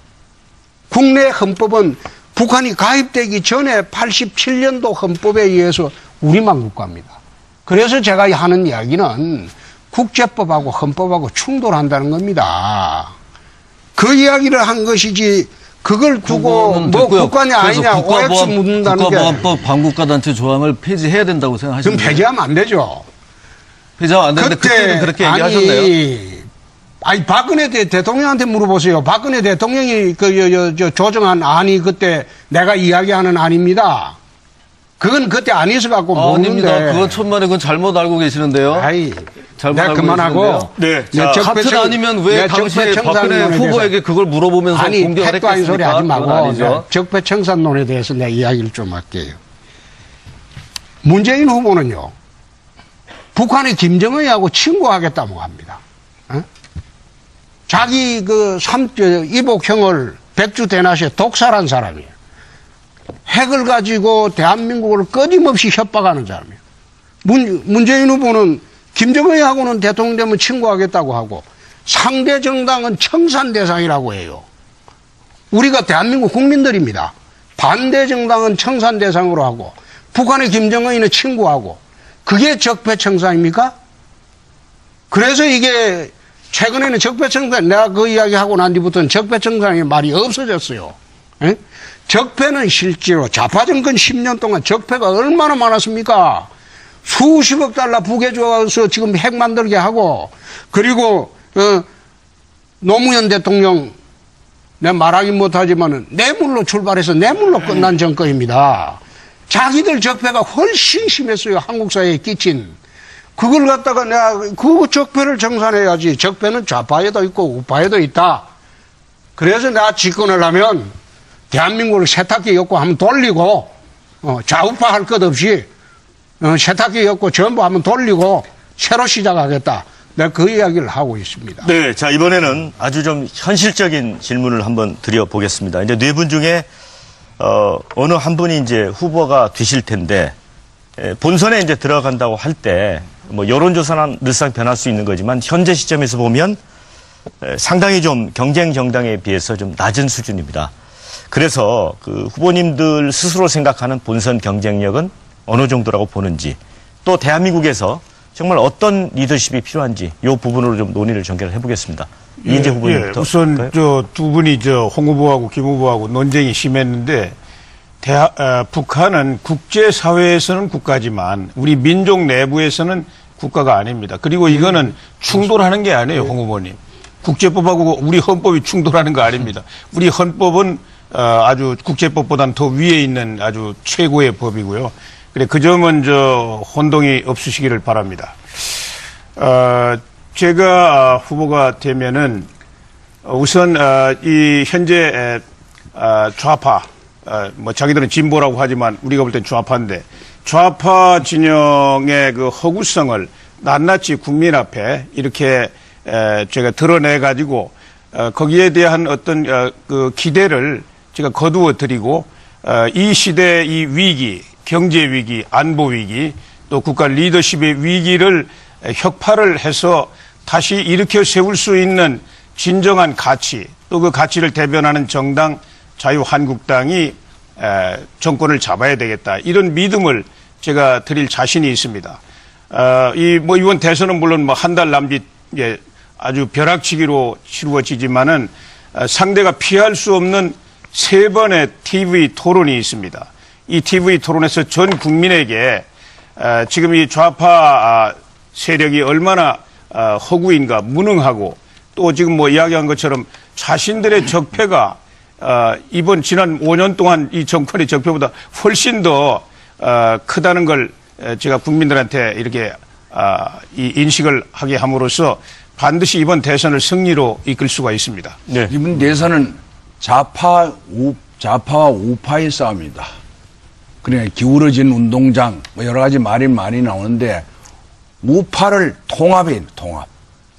국내 헌법은 북한이 가입되기 전에 87년도 헌법에 의해서 우리만 국가입니다. 그래서 제가 하는 이야기는 국제법하고 헌법하고 충돌한다는 겁니다. 그 이야기를 한 것이지 그걸 두고 뭐 됐고요. 국가냐 아니냐 OX 묻는다는 게. 국가보안법 반국가단체 조항을 폐지해야 된다고 생각하시는 그럼 폐지하면 안 되죠. 회장 안 되는데 그때는 그렇게 얘기하셨네요. 아니 박근혜 대통령한테 물어보세요. 박근혜 대통령이 조정한 안이 그때 내가 이야기하는 안입니다. 그건 그때 아니서 갖고 모르는데. 아닙니다. 그건 천만에 그건 잘못 알고 계시는데요. 아이, 잘못 내가 알고 그만하고. 네. 같은 아니면 왜 당시에 박근혜 후보에게 그걸 물어보면서 공격을 택도 아닌 소리 하지 했겠습니까? 말고 적폐청산론에 대해서 내가 이야기를 좀 할게요. 문재인 후보는요. 북한의 김정은하고 친구하겠다고 합니다. 어? 자기 이복형을 백주 대낮에 독살한 사람이에요. 핵을 가지고 대한민국을 끊임없이 협박하는 사람이에요. 문재인 후보는 김정은하고는 대통령 되면 친구하겠다고 하고 상대 정당은 청산 대상이라고 해요. 우리가 대한민국 국민들입니다. 반대 정당은 청산 대상으로 하고 북한의 김정은이는 친구하고 그게 적폐청산입니까? 그래서 이게 최근에는 적폐청산, 내가 그 이야기하고 난 뒤부터는 적폐청산의 말이 없어졌어요. 에? 적폐는 실제로 좌파 정권 10년 동안 적폐가 얼마나 많았습니까? 수십억 달러 북에 줘서 지금 핵 만들게 하고, 그리고 노무현 대통령, 내가 말하기 못하지만은 뇌물로 출발해서 뇌물로 끝난 정권입니다. 자기들 적폐가 훨씬 심했어요. 한국 사회에 끼친. 그걸 갖다가 내가 그 적폐를 정산해야지. 적폐는 좌파에도 있고 우파에도 있다. 그래서 내가 집권을 하면 대한민국을 세탁기 엮고 한번 돌리고 좌우파 할 것 없이 세탁기 엮고 전부 한번 돌리고 새로 시작하겠다. 내가 그 이야기를 하고 있습니다. 네, 자 이번에는 아주 좀 현실적인 질문을 한번 드려보겠습니다. 이제 네 분 중에 어느 한 분이 이제 후보가 되실 텐데 본선에 이제 들어간다고 할 때 뭐 여론조사는 늘상 변할 수 있는 거지만 현재 시점에서 보면 상당히 좀 경쟁 정당에 비해서 좀 낮은 수준입니다. 그래서 그 후보님들 스스로 생각하는 본선 경쟁력은 어느 정도라고 보는지 또 대한민국에서 정말 어떤 리더십이 필요한지 이 부분으로 좀 논의를 전개를 해보겠습니다. 이인재 후보님부터. 우선 저 두 분이 홍 후보하고 김 후보하고 논쟁이 심했는데 북한은 국제사회에서는 국가지만 우리 민족 내부에서는 국가가 아닙니다. 그리고 이거는 충돌하는 게 아니에요, 홍 후보님. 국제법하고 우리 헌법이 충돌하는 거 아닙니다. 우리 헌법은 아주 국제법보다는 더 위에 있는 아주 최고의 법이고요. 그래 그 점은 혼동이 없으시기를 바랍니다. 제가 후보가 되면은 우선 이 현재 좌파 뭐 자기들은 진보라고 하지만 우리가 볼 땐 좌파인데 좌파 진영의 그 허구성을 낱낱이 국민 앞에 이렇게 제가 드러내 가지고 거기에 대한 어떤 그 기대를 제가 거두어 드리고 이 시대의 이 위기, 경제 위기, 안보 위기, 또 국가 리더십의 위기를 혁파를 해서 다시 일으켜 세울 수 있는 진정한 가치, 또 그 가치를 대변하는 정당 자유한국당이 정권을 잡아야 되겠다. 이런 믿음을 제가 드릴 자신이 있습니다. 이번 대선은 물론 한 달 남짓 아주 벼락치기로 치루어지지만은 상대가 피할 수 없는 3번의 TV 토론이 있습니다. 이 TV 토론에서 전 국민에게 지금 이 좌파 세력이 얼마나 허구인가, 무능하고 또 지금 뭐 이야기한 것처럼 자신들의 적폐가 이번 지난 5년 동안 이 정권의 적폐보다 훨씬 더 크다는 걸 제가 국민들한테 이렇게 이 인식을 하게 함으로써 반드시 이번 대선을 승리로 이끌 수가 있습니다. 네. 이번 대선은 좌파와 우파의 싸움이다. 그러니까 기울어진 운동장 뭐 여러 가지 말이 많이 나오는데 우파를 통합이에요. 통합.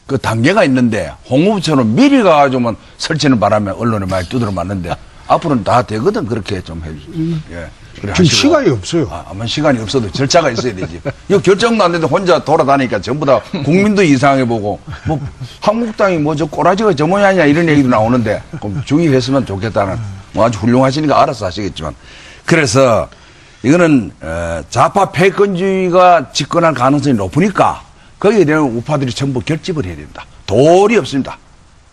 그 단계가 있는데 홍 후보처럼 미리 가가지고만 설치는 바람에 언론에 많이 두드려 맞는데 앞으로는 다 되거든. 그렇게 좀 해주세요. 예. 그래 지금 시간이 없어요. 아마 시간이 없어도 절차가 있어야 되지. 이거 결정도 안 되는데 혼자 돌아다니니까 전부 다 국민도 이상해 보고 뭐 한국당이 뭐 저 꼬라지가 저 모양이냐 이런 얘기도 나오는데 좀 주의했으면 좋겠다는 뭐 아주 훌륭하시니까 알아서 하시겠지만 그래서 이거는 좌파 패권주의가 집권할 가능성이 높으니까 거기에 대한 우파들이 전부 결집을 해야 된다. 도리 없습니다.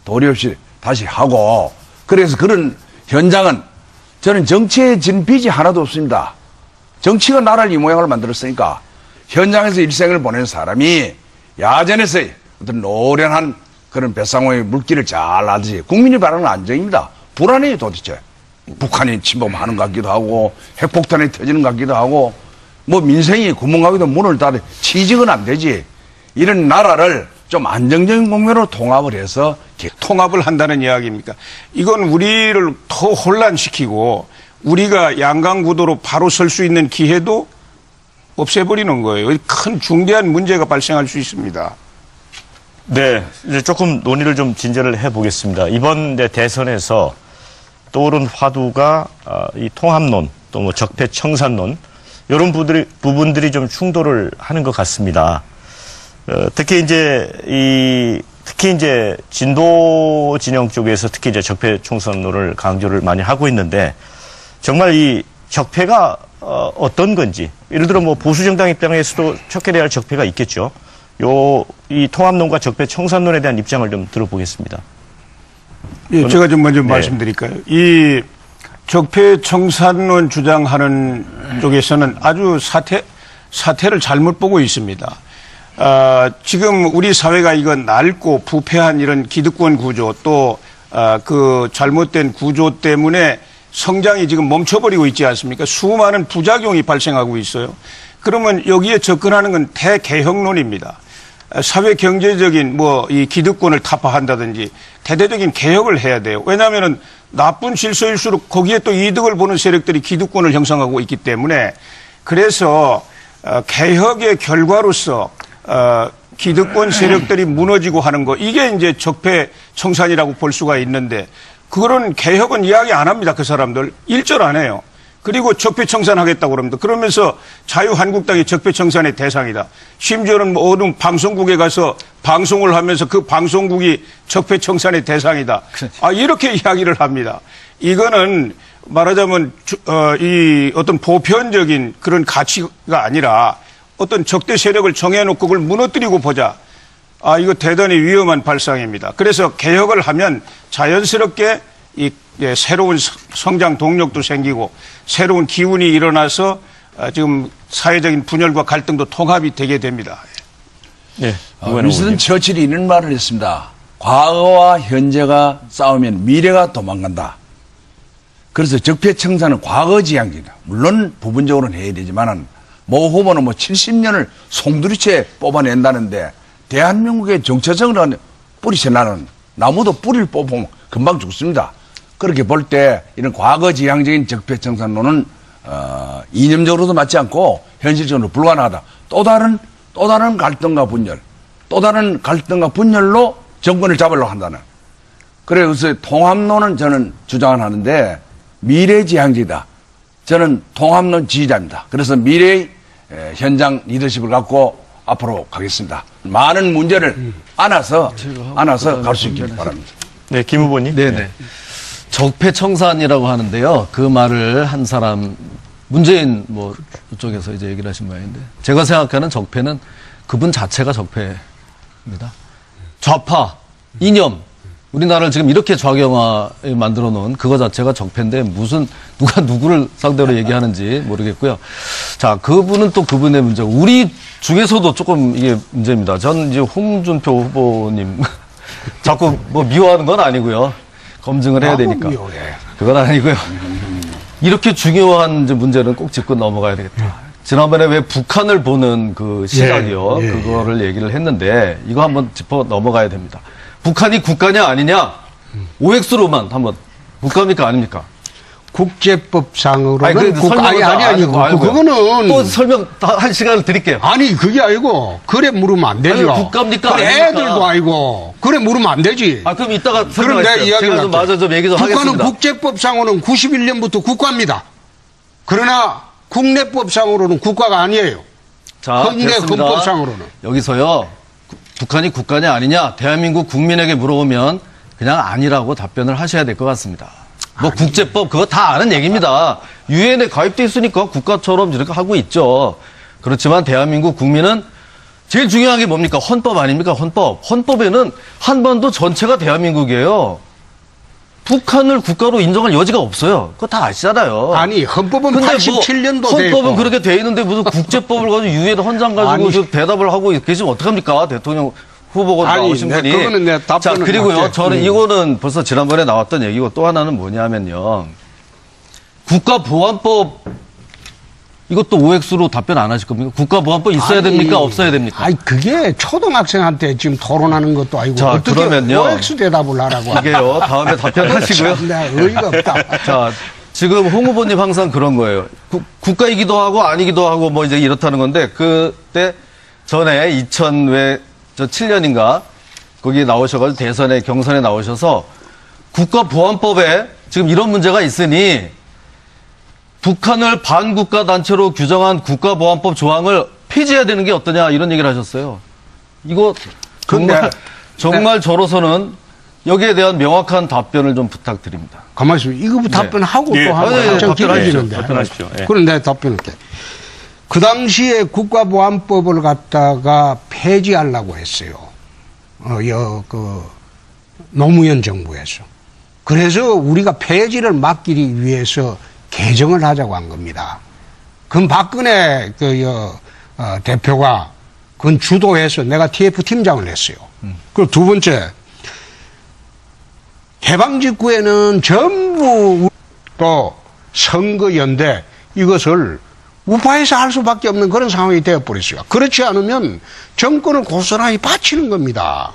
도리 없이 다시 하고 그래서 그런 현장은 저는 정치에 진 빚이 하나도 없습니다. 정치가 나라를 이 모양을 만들었으니까 현장에서 일생을 보낸 사람이 야전에서의 어떤 노련한 그런 배상호의 물기를 잘 알듯이 국민이 바라는 안정입니다. 불안해요 도대체. 북한이 침범하는 것 같기도 하고 핵폭탄이 터지는 것 같기도 하고 뭐 민생이 구멍가게도 문을 닫아 취직은 안 되지. 이런 나라를 좀 안정적인 국면으로 통합을 해서 통합을 한다는 이야기입니까? 이건 우리를 더 혼란시키고 우리가 양강구도로 바로 설 수 있는 기회도 없애버리는 거예요. 큰 중대한 문제가 발생할 수 있습니다. 네, 이제 조금 논의를 좀 진전을 해보겠습니다. 이번 대선에서 떠오른 화두가 이 통합론, 또 뭐 적폐청산론 이런 부분들이 좀 충돌을 하는 것 같습니다. 특히 이제 진보 진영 쪽에서 특히 이제 적폐청산론을 강조를 많이 하고 있는데 정말 이 적폐가 어떤 건지 예를 들어 뭐 보수 정당 입장에서도 척결해야 할 적폐가 있겠죠. 이 통합론과 적폐청산론에 대한 입장을 좀 들어보겠습니다. 예, 제가 좀 먼저 말씀드릴까요? 이 적폐청산론 주장하는 쪽에서는 아주 사태를 잘못 보고 있습니다. 지금 우리 사회가 이건 낡고 부패한 이런 기득권 구조 또 그 잘못된 구조 때문에 성장이 지금 멈춰버리고 있지 않습니까? 수많은 부작용이 발생하고 있어요. 그러면 여기에 접근하는 건 대개혁론입니다. 사회 경제적인 이 기득권을 타파한다든지 대대적인 개혁을 해야 돼요. 왜냐하면은 나쁜 질서일수록 거기에 또 이득을 보는 세력들이 기득권을 형성하고 있기 때문에 그래서 개혁의 결과로서 기득권 세력들이 무너지고 하는 거 이게 이제 적폐청산이라고 볼 수가 있는데 그런 개혁은 이야기 안 합니다. 그 사람들 일절 안 해요. 그리고 적폐청산하겠다고 그럽니다. 그러면서 자유한국당이 적폐청산의 대상이다. 심지어는 어느 방송국에 가서 방송을 하면서 그 방송국이 적폐청산의 대상이다. 이렇게 이야기를 합니다. 이거는 말하자면 이 어떤 보편적인 그런 가치가 아니라 어떤 적대 세력을 정해놓고 그걸 무너뜨리고 보자. 이거 대단히 위험한 발상입니다. 그래서 개혁을 하면 자연스럽게 새로운 성장 동력도 생기고 새로운 기운이 일어나서 지금 사회적인 분열과 갈등도 통합이 되게 됩니다. 네. 윈스턴 처칠이 이런 말을 했습니다. 과거와 현재가 싸우면 미래가 도망간다. 그래서 적폐청산은 과거지향적이다. 물론 부분적으로는 해야 되지만은 모 후보는 70년을 송두리째 뽑아낸다는데 대한민국의 정체성을 뿌리쳐 나는 나무도 뿌리를 뽑으면 금방 죽습니다. 그렇게 볼 때 이런 과거지향적인 적폐청산론은 이념적으로도 맞지 않고 현실적으로 불가능하다. 또 다른 갈등과 분열로 정권을 잡으려고 한다는. 그래서 통합론은 저는 주장을 하는데 미래지향적이다. 저는 통합론 지지자입니다. 그래서 미래의 현장 리더십을 갖고 앞으로 가겠습니다. 많은 문제를 안아서 갈 수 있길 바랍니다. 네, 김 후보님. 네네. 적폐청산이라고 하는데요. 그 말을 한 사람, 문재인 그쪽에서 이제 얘기를 하신 모양인데, 제가 생각하는 적폐는 그분 자체가 적폐입니다. 좌파, 이념, 우리나라를 지금 이렇게 좌경화에 만들어 놓은 그거 자체가 적폐인데 누가 누구를 상대로 얘기하는지 모르겠고요. 자, 그분은 또 그분의 문제고, 우리 중에서도 조금 이게 문제입니다. 전 이제 홍준표 후보님, 자꾸 미워하는 건 아니고요. 검증을 해야 되니까. 그건 아니고요. 이렇게 중요한 문제는 꼭 짚고 넘어가야 되겠다. 지난번에 왜 북한을 보는 그 시각이요. 그거를 얘기를 했는데 이거 한번 짚어 넘어가야 됩니다. 북한이 국가냐 아니냐? OX로만 한번 국가입니까 아닙니까? 국제법상으로는 그거는 또 설명 한 시간을 드릴게요. 아니 그게 아니고 그래 물으면 안 되죠. 국가입니까? 그래 애들도 아니고 그래 물으면 안 되지. 그럼 이따가 그럼 내가 이야기를 제가 좀 마저 좀 얘기 좀 하겠습니다. 북한은 국제법상으로는 91년부터 국가입니다. 그러나 국내법상으로는 국가가 아니에요. 자, 국내 헌법상으로는. 여기서요. 북한이 국가냐 아니냐 대한민국 국민에게 물어보면 그냥 아니라고 답변을 하셔야 될 것 같습니다. 국제법 그거 다 아는 얘기입니다. 유엔에 가입돼 있으니까 국가처럼 이렇게 하고 있죠. 그렇지만 대한민국 국민은 제일 중요한 게 뭡니까? 헌법 아닙니까? 헌법에는 한반도 전체가 대한민국이에요. 북한을 국가로 인정할 여지가 없어요. 그거 다 아시잖아요. 아니 헌법은 근데 87년도 헌법은 그렇게 돼 있는데 무슨 국제법을 가지고 유엔 헌장 가지고 아니. 저 대답을 하고 계시면 어떡합니까? 대통령 후보가 아니, 나오신 분이. 그거는 내 답변은 자, 그리고요. 맞게. 저는 이거는 벌써 지난번에 나왔던 얘기고 또 하나는 뭐냐면요. 국가보안법 이것도 OX로 답변 안 하실 겁니까? 국가보안법 있어야 아니, 됩니까? 없어야 됩니까? 아니 그게 초등학생한테 지금 토론하는 것도 아니고 자, 어떻게 그러면요. OX 대답을 하라고. 이게요. 다음에 답변하시고요. 네, 의의가 없다. 자, 지금 홍 후보님 항상 그런 거예요. 국가이기도 하고 아니기도 하고 뭐 이제 이렇다는 건데 그때 전에 2007년인가 거기 나오셔가지고 대선에 경선에 나오셔서 국가보안법에 지금 이런 문제가 있으니 북한을 반국가 단체로 규정한 국가보안법 조항을 폐지해야 되는 게 어떠냐 이런 얘기를 하셨어요. 이거 정말 저로서는 여기에 대한 명확한 답변을 좀 부탁드립니다. 가만히 있으면 이거 답변하고 예. 또 하고 예, 한참 답변하시죠. 길어지는데. 답변하십시오. 예. 그런데 답변할게. 그 당시에 국가보안법을 갖다가 폐지하려고 했어요. 노무현 정부에서. 그래서 우리가 폐지를 막기 위해서 개정을 하자고 한 겁니다. 그럼 박근혜 대표가 그건 주도해서 내가 TF 팀장을 했어요. 그리고 두 번째, 해방 직후에는 전부 또 선거연대 이것을 우파에서 할 수밖에 없는 그런 상황이 되어버렸어요. 그렇지 않으면 정권을 고스란히 바치는 겁니다.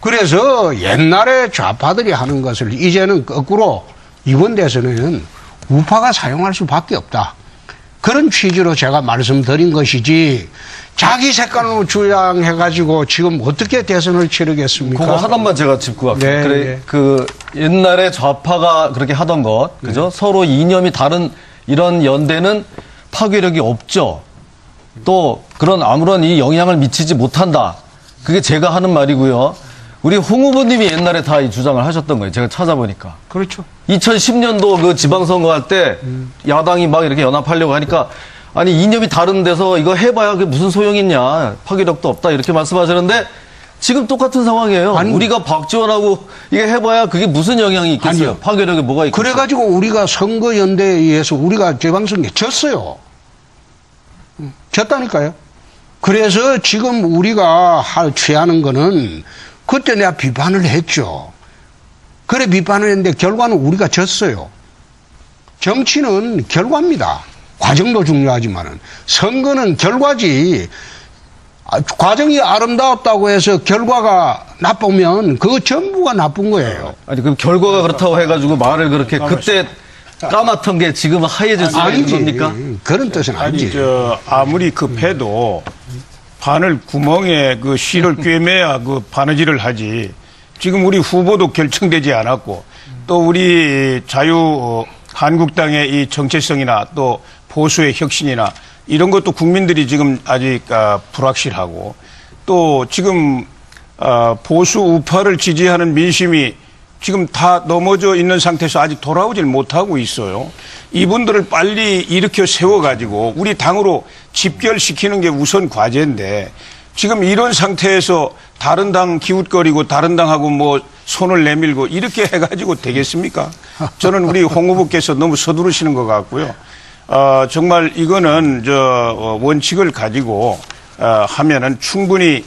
그래서 옛날에 좌파들이 하는 것을 이제는 거꾸로 이번 대선에는 우파가 사용할 수밖에 없다. 그런 취지로 제가 말씀드린 것이지 자기 색깔로 주장해가지고 지금 어떻게 대선을 치르겠습니까? 그거 하나만 제가 짚고 갈게요. 네, 그래, 네. 그 옛날에 좌파가 그렇게 하던 것, 그죠? 서로 이념이 다른 이런 연대는 파괴력이 없죠. 또 그런 아무런 이 영향을 미치지 못한다. 그게 제가 하는 말이고요. 우리 홍 후보님이 옛날에 다 이 주장을 하셨던 거예요. 제가 찾아보니까. 그렇죠. 2010년도 그 지방선거 할 때 야당이 막 이렇게 연합하려고 하니까 아니 이념이 다른 데서 이거 해봐야 그게 무슨 소용이 있냐. 파괴력도 없다. 이렇게 말씀하시는데 지금 똑같은 상황이에요. 아니, 우리가 박지원하고 이게 해봐야 그게 무슨 영향이 있겠어요. 아니요. 파괴력이 뭐가 있겠어요. 그래가지고 우리가 선거연대에 의해서 우리가 지방선거에 졌어요. 졌다니까요. 그래서 지금 우리가 취하는 거는 그때 내가 비판을 했죠. 그래 비판을 했는데 결과는 우리가 졌어요. 정치는 결과입니다. 과정도 중요하지만은 선거는 결과지. 과정이 아름다웠다고 해서 결과가 나쁘면 그거 전부가 나쁜 거예요. 아니 그럼 결과가 그렇다고 해가지고 말을 그렇게 그때 까맣던 게 지금 하얘질 수 있는 아니지. 겁니까? 그런 뜻은 아니지. 아무리 급해도 바늘 구멍에 그 실을 꿰매야 그 바느질을 하지. 지금 우리 후보도 결정되지 않았고 또 우리 한국당의 이 정체성이나 또 보수의 혁신이나 이런 것도 국민들이 지금 아직 불확실하고 또 지금 보수 우파를 지지하는 민심이 지금 다 넘어져 있는 상태에서 아직 돌아오질 못하고 있어요. 이분들을 빨리 일으켜 세워가지고 우리 당으로 집결시키는 게 우선 과제인데 지금 이런 상태에서 다른 당 기웃거리고 다른 당하고 뭐 손을 내밀고 이렇게 해가지고 되겠습니까? 저는 우리 홍 후보께서 너무 서두르시는 것 같고요. 정말 이거는 원칙을 가지고 하면은 충분히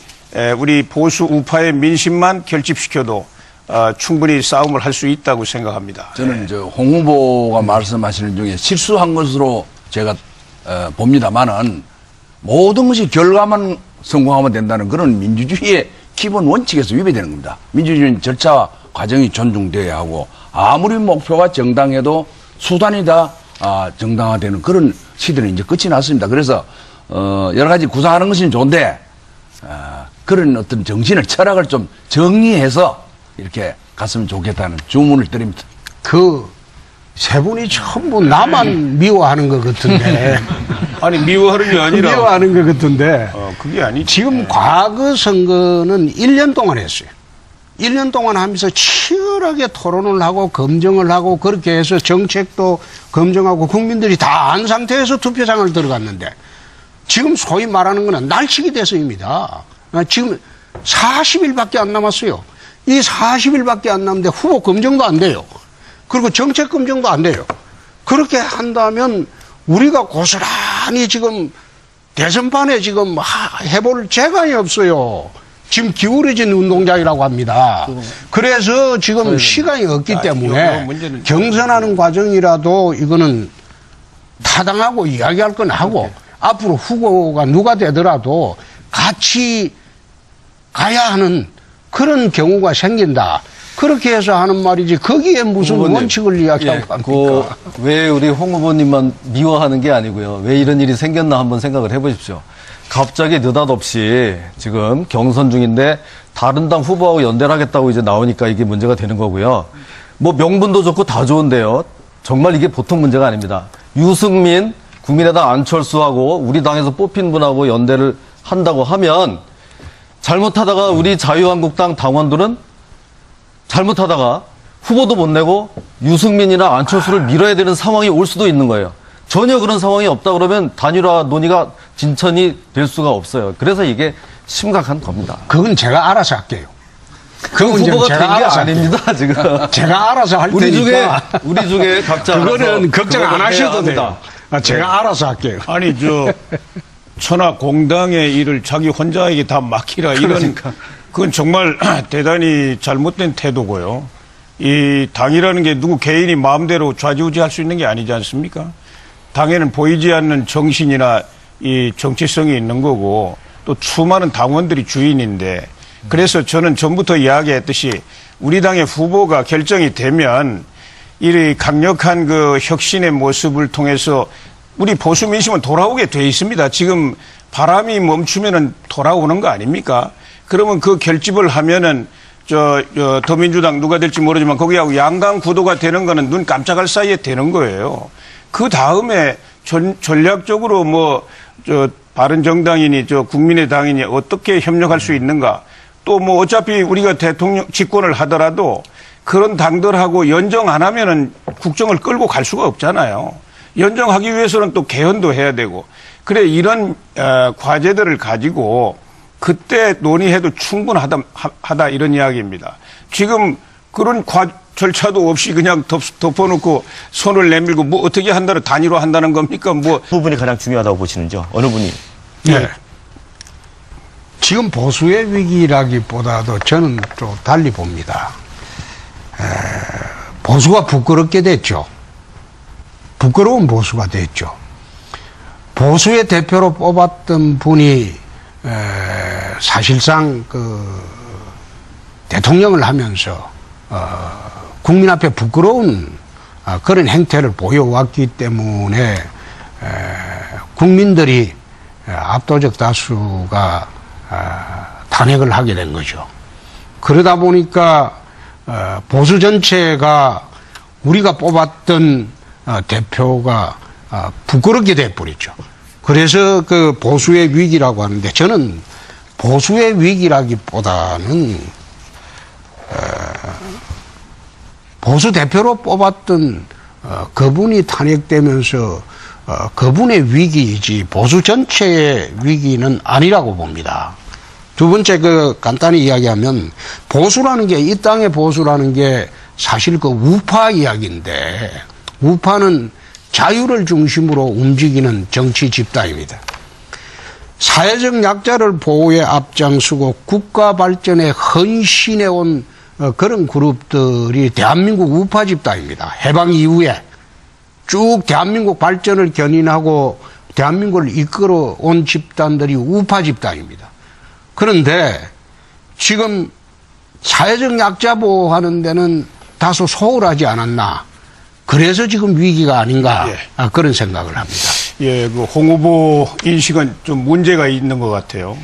우리 보수 우파의 민심만 결집시켜도 충분히 싸움을 할 수 있다고 생각합니다. 저는 홍 후보가 말씀하시는 중에 실수한 것으로 제가 봅니다만은 모든 것이 결과만 성공하면 된다는 그런 민주주의의 기본 원칙에서 위배되는 겁니다. 민주주의는 절차와 과정이 존중되어야 하고 아무리 목표가 정당해도 수단이 다 정당화되는 그런 시대는 이제 끝이 났습니다. 그래서 여러 가지 구상하는 것은 좋은데 그런 어떤 정신을 철학을 좀 정리해서 이렇게 갔으면 좋겠다는 주문을 드립니다. 그 세 분이 전부 나만 미워하는 것 같은데. 아니 미워하는 게 아니라 미워하는 것 같은데. 그게 아니지. 지금 과거 선거는 1년 동안 했어요. 1년 동안 하면서 치열하게 토론을 하고 검증을 하고 그렇게 해서 정책도 검증하고 국민들이 다 안 상태에서 투표장을 들어갔는데 지금 소위 말하는 거는 날치기 대선입니다. 지금 40일밖에 안 남았어요. 이 40일밖에 안 남는데 후보 검증도 안 돼요. 그리고 정책 검증도 안 돼요. 그렇게 한다면 우리가 고스란히 지금 대선판에 지금 해볼 재간이 없어요. 지금 기울어진 운동장이라고 합니다. 그래서 지금 시간이 없기 때문에 경선하는 과정이라도 이거는 타당하고 이야기할 건 하고 앞으로 후보가 누가 되더라도 같이 가야 하는 그런 경우가 생긴다. 그렇게 해서 하는 말이지 거기에 무슨 후보님, 원칙을 이야기하고 합니까? 왜 우리 홍 후보님만 미워하는 게 아니고요. 왜 이런 일이 생겼나 한번 생각을 해보십시오. 갑자기 느닷없이 지금 경선 중인데 다른 당 후보하고 연대를 하겠다고 이제 나오니까 이게 문제가 되는 거고요. 뭐 명분도 좋고 다 좋은데요. 정말 이게 보통 문제가 아닙니다. 유승민, 국민의당 안철수하고 우리 당에서 뽑힌 분하고 연대를 한다고 하면 잘못하다가 우리 자유한국당 당원들은 잘못하다가 후보도 못 내고 유승민이나 안철수를 밀어야 되는 상황이 올 수도 있는 거예요. 전혀 그런 상황이 없다 그러면 단일화 논의가 진전이 될 수가 없어요. 그래서 이게 심각한 겁니다. 그건 제가 알아서 할게요. 그 후보가 된 게 아닙니다, 지금. 제가 알아서 할 테니까. 우리 중에 각자 그거는 걱정 안 하셔도 돼요. 제가 알아서 할게요. 아니, 천하 공당의 일을 자기 혼자에게 다 맡기라. 그건 정말 대단히 잘못된 태도고요. 이 당이라는 게 누구 개인이 마음대로 좌지우지할 수 있는 게 아니지 않습니까? 당에는 보이지 않는 정신이나 이 정체성이 있는 거고 또 수많은 당원들이 주인인데 그래서 저는 전부터 이야기했듯이 우리 당의 후보가 결정이 되면 이 강력한 그 혁신의 모습을 통해서 우리 보수 민심은 돌아오게 돼 있습니다. 지금 바람이 멈추면은 돌아오는 거 아닙니까? 그러면 그 결집을 하면은 더민주당 누가 될지 모르지만 거기하고 양강 구도가 되는 거는 눈 깜짝할 사이에 되는 거예요. 그 다음에 전략적으로 바른정당이니 국민의당이니 어떻게 협력할 수 있는가. 또 어차피 우리가 대통령 집권을 하더라도 그런 당들하고 연정 안 하면은 국정을 끌고 갈 수가 없잖아요. 연정하기 위해서는 또 개헌도 해야 되고. 그래 이런 과제들을 가지고 그때 논의해도 충분하다 이런 이야기입니다. 지금 그런 절차도 없이 그냥 덮어놓고 손을 내밀고 어떻게 한다는 단위로 한다는 겁니까? 부분이 가장 중요하다고 보시는죠? 어느 분이? 네. 지금 보수의 위기라기보다도 저는 좀 달리 봅니다. 보수가 부끄럽게 됐죠. 부끄러운 보수가 됐죠. 보수의 대표로 뽑았던 분이 사실상 대통령을 하면서 국민 앞에 부끄러운 그런 행태를 보여왔기 때문에 국민들이 압도적 다수가 탄핵을 하게 된 거죠. 그러다 보니까 보수 전체가 우리가 뽑았던 대표가 부끄럽게 돼버렸죠. 그래서 그 보수의 위기라고 하는데 저는 보수의 위기라기보다는 보수 대표로 뽑았던 그분이 탄핵되면서 그분의 위기이지 보수 전체의 위기는 아니라고 봅니다. 두 번째 간단히 이야기하면 보수라는 게 이 땅의 보수라는 게 사실 우파 이야기인데 우파는 자유를 중심으로 움직이는 정치 집단입니다. 사회적 약자를 보호에 앞장서고 국가 발전에 헌신해온 그런 그룹들이 대한민국 우파 집단입니다. 해방 이후에 쭉 대한민국 발전을 견인하고 대한민국을 이끌어 온 집단들이 우파 집단입니다. 그런데 지금 사회적 약자 보호하는 데는 다소 소홀하지 않았나. 그래서 지금 위기가 아닌가. 그런 생각을 합니다. 예, 홍 후보 인식은 좀 문제가 있는 것 같아요.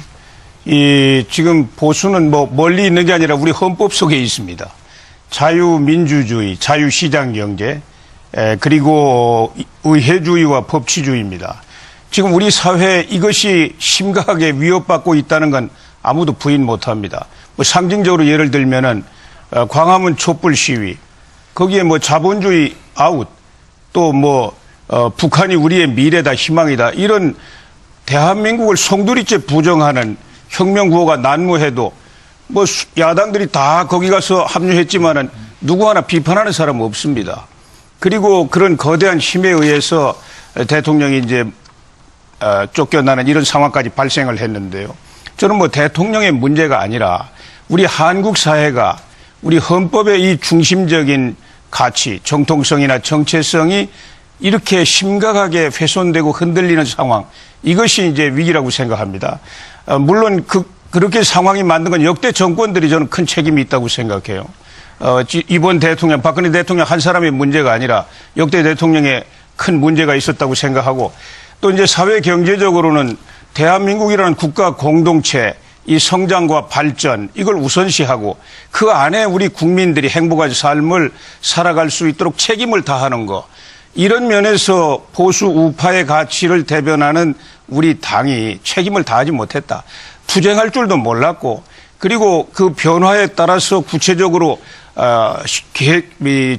지금 보수는 멀리 있는 게 아니라 우리 헌법 속에 있습니다. 자유민주주의, 자유시장경제, 그리고 의회주의와 법치주의입니다. 지금 우리 사회에 이것이 심각하게 위협받고 있다는 건 아무도 부인 못합니다. 상징적으로 예를 들면은 광화문 촛불 시위, 거기에 자본주의 아웃, 또 북한이 우리의 미래다, 희망이다, 이런 대한민국을 송두리째 부정하는 혁명구호가 난무해도 야당들이 다 거기 가서 합류했지만은 누구 하나 비판하는 사람 없습니다. 그리고 그런 거대한 힘에 의해서 대통령이 이제 쫓겨나는 이런 상황까지 발생을 했는데요. 저는 뭐 대통령의 문제가 아니라 우리 한국 사회가 우리 헌법의 이 중심적인 가치, 정통성이나 정체성이 이렇게 심각하게 훼손되고 흔들리는 상황, 이것이 이제 위기라고 생각합니다. 물론 그렇게 상황이 만든 건 역대 정권들이 저는 큰 책임이 있다고 생각해요. 이번 대통령, 박근혜 대통령 한 사람의 문제가 아니라 역대 대통령의 큰 문제가 있었다고 생각하고, 또 이제 사회 경제적으로는 대한민국이라는 국가 공동체, 이 성장과 발전, 이걸 우선시하고 그 안에 우리 국민들이 행복한 삶을 살아갈 수 있도록 책임을 다하는 거, 이런 면에서 보수 우파의 가치를 대변하는 우리 당이 책임을 다하지 못했다. 투쟁할 줄도 몰랐고, 그리고 그 변화에 따라서 구체적으로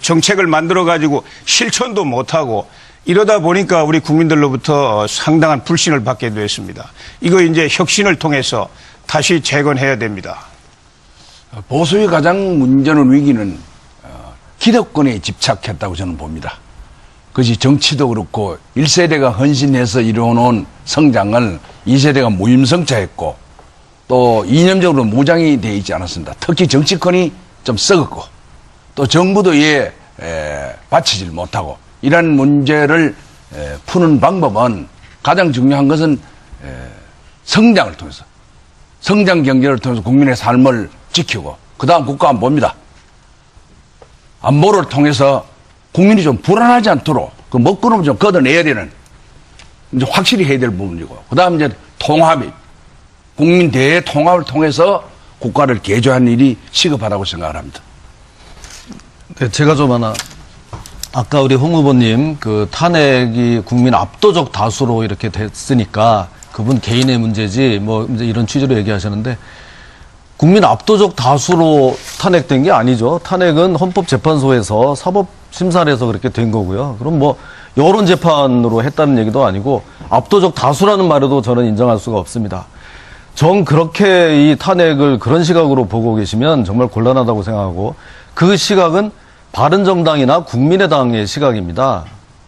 정책을 만들어가지고 실천도 못하고, 이러다 보니까 우리 국민들로부터 상당한 불신을 받게 됐습니다. 이거 이제 혁신을 통해서 다시 재건해야 됩니다. 보수의 가장 문제는 위기는 기득권에 집착했다고 저는 봅니다. 그것이 정치도 그렇고 1세대가 헌신해서 이루어놓은 성장을 2세대가 무임승차했고, 또 이념적으로 무장이 되어 있지 않았습니다. 특히 정치권이 좀 썩었고, 또 정부도 이에 받치질 못하고, 이런 문제를 푸는 방법은 가장 중요한 것은 성장을 통해서, 성장 경제를 통해서 국민의 삶을 지키고, 그 다음 국가 안보입니다. 안보를 통해서 국민이 좀 불안하지 않도록 그 먹구름을 좀 걷어내야 되는, 이제 확실히 해야 될 부분이고, 그 다음 이제 통합이, 국민 대통합을 통해서 국가를 개조하는 일이 시급하다고 생각을 합니다. 네, 제가 좀 하나, 아까 우리 홍 후보님 그 탄핵이 국민 압도적 다수로 이렇게 됐으니까 그분 개인의 문제지 뭐 이제 이런 취지로 얘기하셨는데, 국민 압도적 다수로 탄핵된 게 아니죠. 탄핵은 헌법재판소에서 사법심사를 해서 그렇게 된 거고요. 그럼 뭐 여론재판으로 했다는 얘기도 아니고 압도적 다수라는 말에도 저는 인정할 수가 없습니다. 정 그렇게 이 탄핵을 그런 시각으로 보고 계시면 정말 곤란하다고 생각하고, 그 시각은 바른정당이나 국민의당의 시각입니다.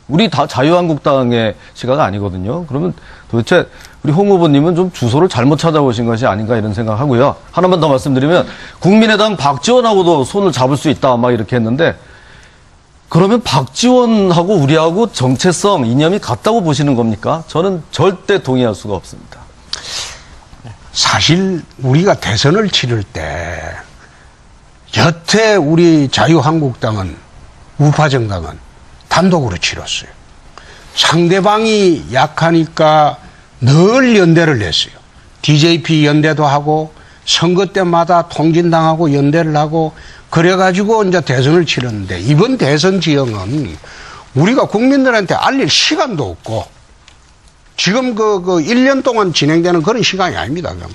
우리 다 자유한국당의 시각은 아니거든요. 그러면 도대체 우리 홍 후보님은 좀 주소를 잘못 찾아오신 것이 아닌가 이런 생각하고요. 하나만 더 말씀드리면, 국민의당 박지원하고도 손을 잡을 수 있다 막 이렇게 했는데, 그러면 박지원하고 우리하고 정체성, 이념이 같다고 보시는 겁니까? 저는 절대 동의할 수가 없습니다. 사실 우리가 대선을 치를 때 여태 우리 자유한국당은, 우파정당은 단독으로 치렀어요. 상대방이 약하니까 늘 연대를 했어요. DJP 연대도 하고, 선거 때마다 통진당하고 연대를 하고, 그래가지고 이제 대선을 치렀는데, 이번 대선 지형은 우리가 국민들한테 알릴 시간도 없고, 지금 그 1년 동안 진행되는 그런 시간이 아닙니다. 그럼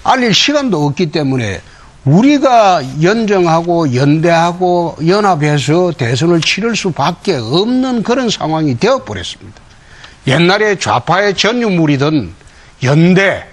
알릴 시간도 없기 때문에 우리가 연정하고 연대하고 연합해서 대선을 치를 수밖에 없는 그런 상황이 되어버렸습니다. 옛날에 좌파의 전유물이던 연대,